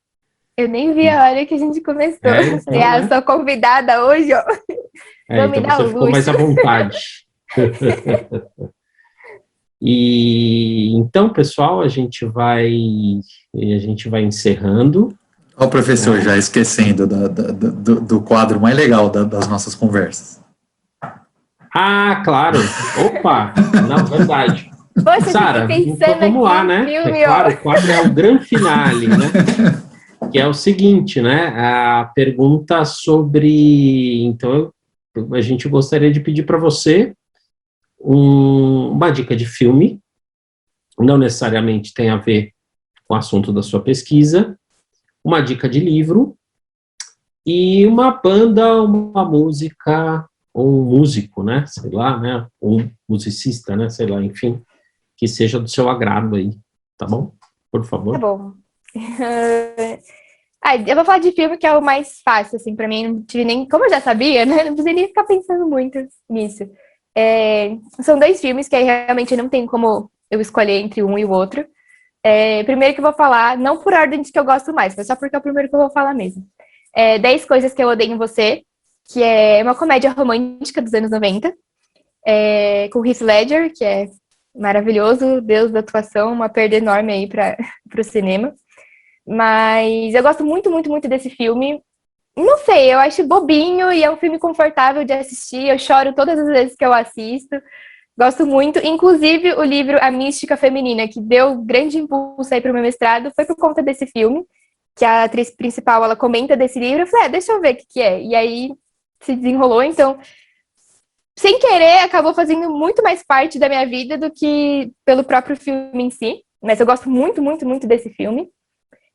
Eu nem vi a hora que a gente começou. Então, Eu sou convidada hoje, ó. Vou me então dar você o ficou luxo. mais à vontade. E então, pessoal, a gente vai encerrando. Ó, o professor já esquecendo do quadro mais legal das nossas conversas. Ah, claro. Opa! Não, verdade. Poxa, Sara, então vamos lá, né? Filme, claro, o quadro é o grande finale, né? Que é o seguinte, né? A pergunta sobre... Então, a gente gostaria de pedir para você uma dica de filme, não necessariamente tem a ver com o assunto da sua pesquisa, uma dica de livro e uma banda, uma música, ou um músico, né? Sei lá, né? Ou um musicista, né? Sei lá, enfim, que seja do seu agrado aí, tá bom? Por favor. Tá bom. Eu vou falar de filme que é o mais fácil, assim, pra mim. Não tive nem... Como eu já sabia, né? Não precisei nem ficar pensando muito nisso. São 2 filmes que aí realmente não tem como eu escolher entre um e o outro. Primeiro que eu vou falar, não por ordem de que eu gosto mais, mas só porque é o primeiro que eu vou falar mesmo. 10 Coisas que Eu Odeio em Você, que é uma comédia romântica dos anos 90, com Heath Ledger, que é maravilhoso, deus da atuação, uma perda enorme aí para o cinema. Mas eu gosto muito, muito, muito desse filme. Não sei, eu acho bobinho e é um filme confortável de assistir. Eu choro todas as vezes que eu assisto. Gosto muito. Inclusive, o livro A Mística Feminina, que deu grande impulso aí para o meu mestrado, foi por conta desse filme, que a atriz principal, ela comenta desse livro. Eu falei, deixa eu ver o que é. E aí se desenrolou, então, sem querer, acabou fazendo muito mais parte da minha vida do que pelo próprio filme em si. Mas eu gosto muito, muito, muito desse filme.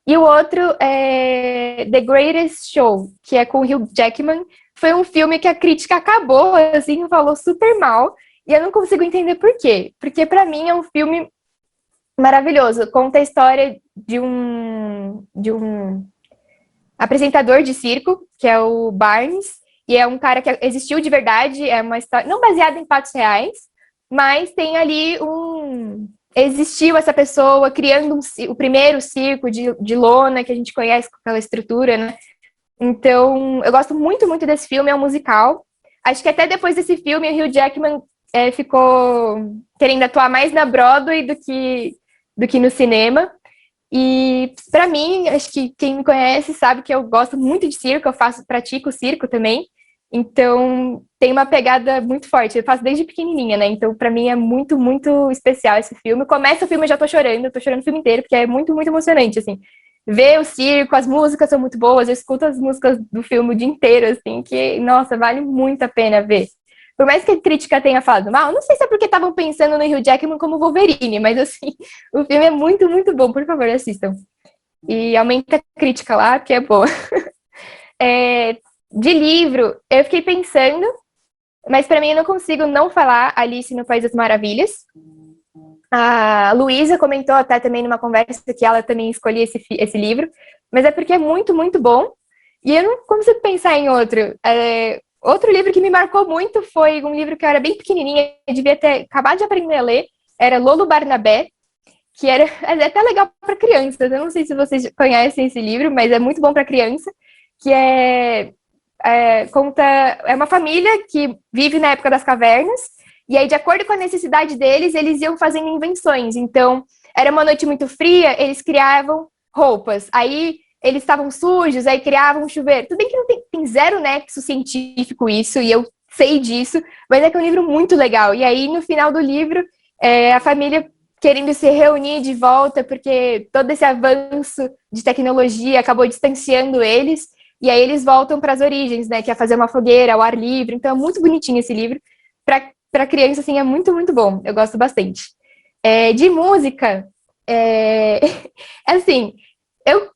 E o outro é The Greatest Show, que é com o Hugh Jackman. Foi um filme que a crítica acabou, assim, falou super mal. E eu não consigo entender por quê. Porque, pra mim, é um filme maravilhoso. Conta a história de um apresentador de circo, que é o Barnes. E é um cara que existiu de verdade. É uma história não baseada em fatos reais, mas tem ali existiu essa pessoa criando o primeiro circo de lona que a gente conhece com aquela estrutura, né? Então, eu gosto muito, muito desse filme, é um musical. Acho que até depois desse filme, o Hugh Jackman ficou querendo atuar mais na Broadway do que no cinema. E, pra mim, acho que quem me conhece sabe que eu gosto muito de circo, pratico circo também. Então, tem uma pegada muito forte. Eu faço desde pequenininha, né? Então, pra mim, é muito, muito especial esse filme. Começa o filme, eu já tô chorando. Eu tô chorando o filme inteiro, porque é muito, muito emocionante, assim. Ver o circo, as músicas são muito boas. Eu escuto as músicas do filme o dia inteiro, assim, que, nossa, vale muito a pena ver. Por mais que a crítica tenha falado mal, não sei se é porque estavam pensando no Hugh Jackman como Wolverine, mas assim, o filme é muito, muito bom, por favor, assistam. E aumenta a crítica lá, que é boa. De livro, eu fiquei pensando, mas pra mim eu não consigo não falar Alice no País das Maravilhas. A Luísa comentou até também numa conversa que ela também escolhia esse livro, mas é porque é muito, muito bom. E eu não consigo pensar em outro. Outro livro que me marcou muito foi um livro que eu era bem pequenininha, eu devia ter acabado de aprender a ler, era Lolo Barnabé, que era até legal para crianças. Eu não sei se vocês conhecem esse livro, mas é muito bom para criança, que conta, é uma família que vive na época das cavernas, e aí, de acordo com a necessidade deles, eles iam fazendo invenções. Então, era uma noite muito fria, eles criavam roupas. Aí, eles estavam sujos, aí criavam um chuveiro. Tudo bem que não tem zero nexo científico isso, e eu sei disso, mas é que é um livro muito legal. E aí, no final do livro, a família querendo se reunir de volta, porque todo esse avanço de tecnologia acabou distanciando eles, e aí eles voltam para as origens, né, que é fazer uma fogueira ao ar livre. Então, é muito bonitinho esse livro. Para criança, assim, é muito, muito bom. Eu gosto bastante. De música, assim, eu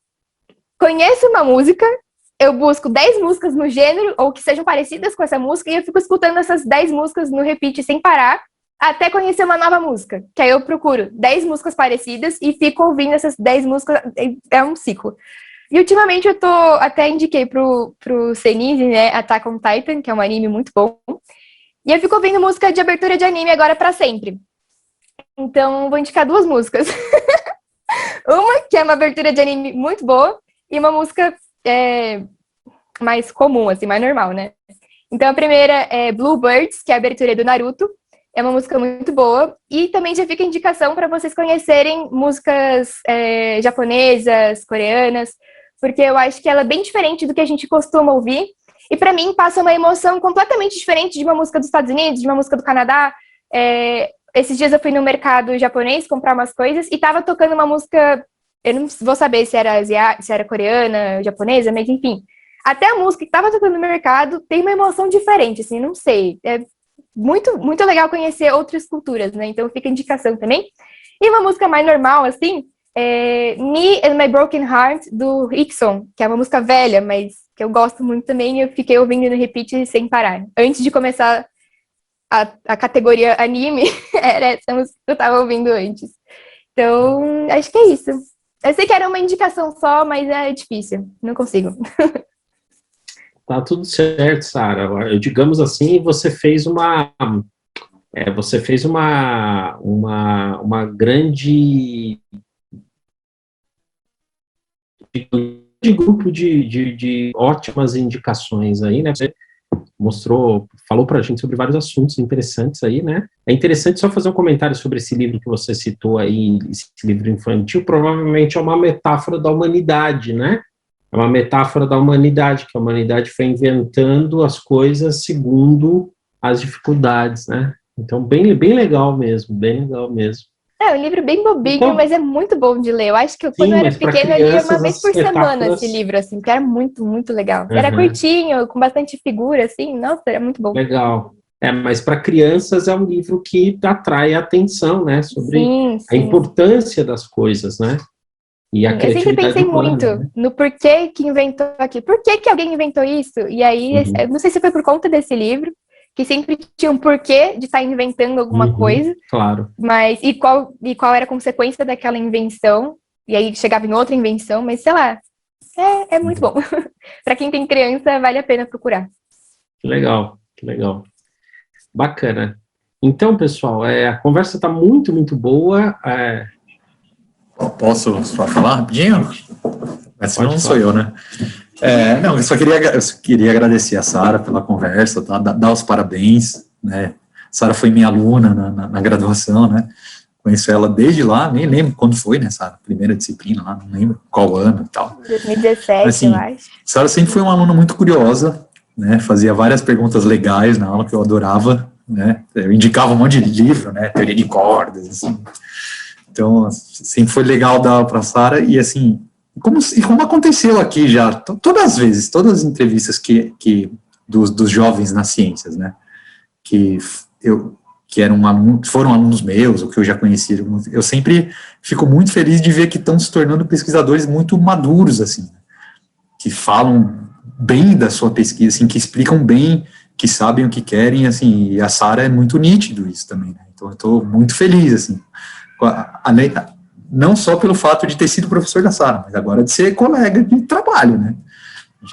conheço uma música, eu busco 10 músicas no gênero, ou que sejam parecidas com essa música, e eu fico escutando essas 10 músicas no repeat sem parar, até conhecer uma nova música. Que aí eu procuro 10 músicas parecidas e fico ouvindo essas 10 músicas, é um ciclo. E ultimamente eu até indiquei pro Senise, né, Attack on Titan, que é um anime muito bom. E eu fico ouvindo música de abertura de anime agora pra sempre. Então, vou indicar 2 músicas. Uma, que é uma abertura de anime muito boa, e uma música mais comum, assim, mais normal, né? Então, a primeira é Bluebirds, que é a abertura do Naruto. É uma música muito boa. E também já fica a indicação para vocês conhecerem músicas japonesas, coreanas, porque eu acho que ela é bem diferente do que a gente costuma ouvir. E para mim passa uma emoção completamente diferente de uma música dos Estados Unidos, de uma música do Canadá. Esses dias eu fui no mercado japonês comprar umas coisas e tava tocando uma música, eu não vou saber se era coreana, japonesa, mas enfim. Até a música que tava tocando no mercado tem uma emoção diferente, assim, não sei. É muito, muito legal conhecer outras culturas, né? Então fica a indicação também. E uma música mais normal, assim, Me and My Broken Heart, do Ikson, que é uma música velha, mas que eu gosto muito também, e eu fiquei ouvindo no repeat sem parar. Antes de começar a categoria anime, era essa música que eu tava ouvindo antes. Então, acho que é isso. Eu sei que era uma indicação só, mas é difícil, não consigo. Tá tudo certo, Sara. Digamos assim, você fez uma grande grupo de ótimas indicações aí, né? Você falou pra gente sobre vários assuntos interessantes aí, né? É interessante só fazer um comentário sobre esse livro que você citou aí, esse livro infantil, provavelmente é uma metáfora da humanidade, né? É uma metáfora da humanidade, que a humanidade foi inventando as coisas segundo as dificuldades, né? Então, bem, bem legal mesmo, bem legal mesmo. É um livro bem bobinho, então, mas é muito bom de ler. Eu acho que quando eu era pequena, eu lia uma vez por semana esse livro, assim, que era muito, muito legal. Era curtinho, com bastante figura, assim, nossa, era muito bom. Legal. Mas para crianças é um livro que atrai a atenção, né? Sobre a importância das coisas, né? E a criatividade. Eu sempre pensei humana, muito né? no porquê que inventou aquilo. Por que alguém inventou isso? E aí, eu não sei se foi por conta desse livro, que sempre tinha um porquê de estar inventando alguma coisa. Claro. Mas, e qual era a consequência daquela invenção? E aí chegava em outra invenção, mas sei lá. É muito bom. Para quem tem criança, vale a pena procurar. Que legal, que legal. Bacana. Então, pessoal, a conversa está muito, muito boa. Posso só falar rapidinho? Essa não sou eu, né? Não, eu só queria agradecer a Sara pela conversa, tá? Dar os parabéns, né? Sara foi minha aluna na graduação, né? Conheço ela desde lá, nem lembro quando foi, né, Sara? Primeira disciplina lá, não lembro qual ano e tal. 2017, assim, eu acho. Sara sempre foi uma aluna muito curiosa, né? Fazia várias perguntas legais na aula que eu adorava, né? Eu indicava um monte de livro, né? Teoria de cordas, assim. Então, sempre foi legal dar para a Sara, e assim, como aconteceu aqui já, todas as entrevistas dos jovens nas ciências, né? que eram alunos, foram alunos meus, ou que eu já conheci, eu sempre fico muito feliz de ver que estão se tornando pesquisadores muito maduros, assim, que falam bem da sua pesquisa, assim, que explicam bem, que sabem o que querem, assim, e a Sara é muito nítido isso também, né? Então eu estou muito feliz, assim, não só pelo fato de ter sido professor da Sara, mas agora de ser colega de trabalho, né? A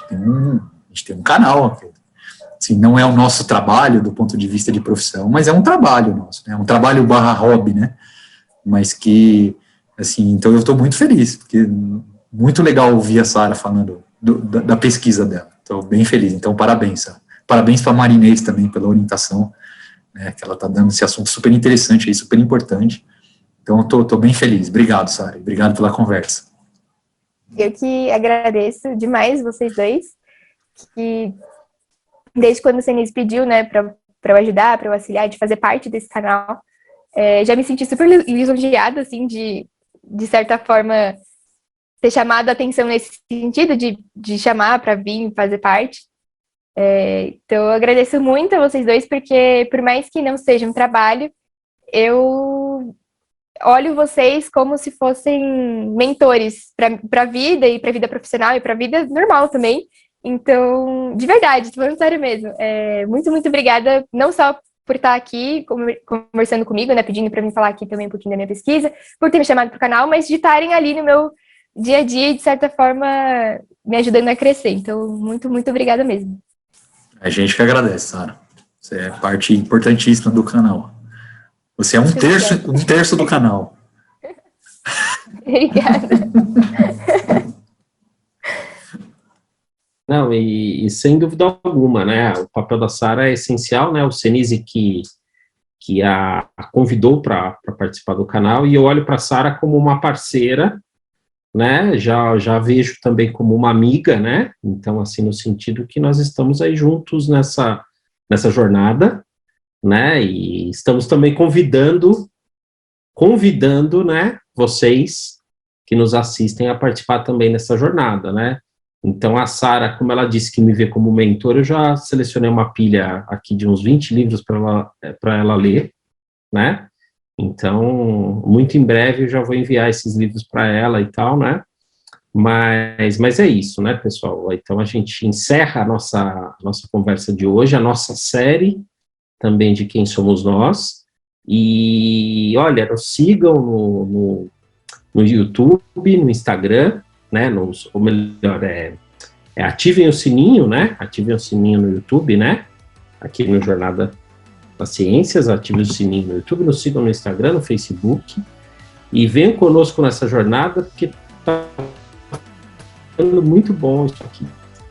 gente tem um canal, assim, não é o nosso trabalho do ponto de vista de profissão, mas é um trabalho nosso, né? É um trabalho / hobby, né? Mas que, assim, então eu estou muito feliz, porque muito legal ouvir a Sara falando da pesquisa dela. Estou bem feliz, então parabéns, Sara. Parabéns para a Marinês também pela orientação, né, que ela está dando esse assunto super interessante aí, super importante. Então, estou bem feliz. Obrigado, Sara. Obrigado pela conversa. Eu que agradeço demais vocês dois, que desde quando o Senise pediu, né, para eu ajudar, para eu auxiliar, de fazer parte desse canal, já me senti super lisonjeada, assim, de certa forma, ter chamado a atenção nesse sentido, de chamar para vir fazer parte. Então, eu agradeço muito a vocês dois, porque por mais que não seja um trabalho, eu olho vocês como se fossem mentores para a vida e para a vida profissional e para a vida normal também. Então, de verdade, tô falando sério mesmo. Muito, muito obrigada, não só por estar aqui conversando comigo, né, pedindo para mim falar aqui também um pouquinho da minha pesquisa, por ter me chamado para o canal, mas de estarem ali no meu dia a dia e, de certa forma, me ajudando a crescer. Então, muito, muito obrigada mesmo. A gente que agradece, Sara. Você é parte importantíssima do canal. Você é um terço do canal. Obrigada. Não, e sem dúvida alguma, né, o papel da Sara é essencial, né, o Senise que a convidou para participar do canal, e eu olho para a Sara como uma parceira, né, já vejo também como uma amiga, né, então, assim, no sentido que nós estamos aí juntos nessa jornada, né, e estamos também convidando, né, vocês que nos assistem a participar também nessa jornada, né. Então, a Sara, como ela disse que me vê como mentor, eu já selecionei uma pilha aqui de uns 20 livros para ela ler, né? Então, muito em breve eu já vou enviar esses livros para ela e tal, né? Mas é isso, né, pessoal? Então, a gente encerra a nossa conversa de hoje, a nossa série também de Quem Somos Nós. E, olha, nos sigam no YouTube, no Instagram, né, ou melhor, ativem o sininho, né, ativem o sininho no YouTube, né, aqui no Jornada das Ciências, ativem o sininho no YouTube, nos sigam no Instagram, no Facebook, e venham conosco nessa jornada, porque está ficando muito bom isso aqui.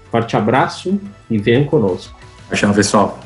Forte abraço e venham conosco. Tchau, pessoal.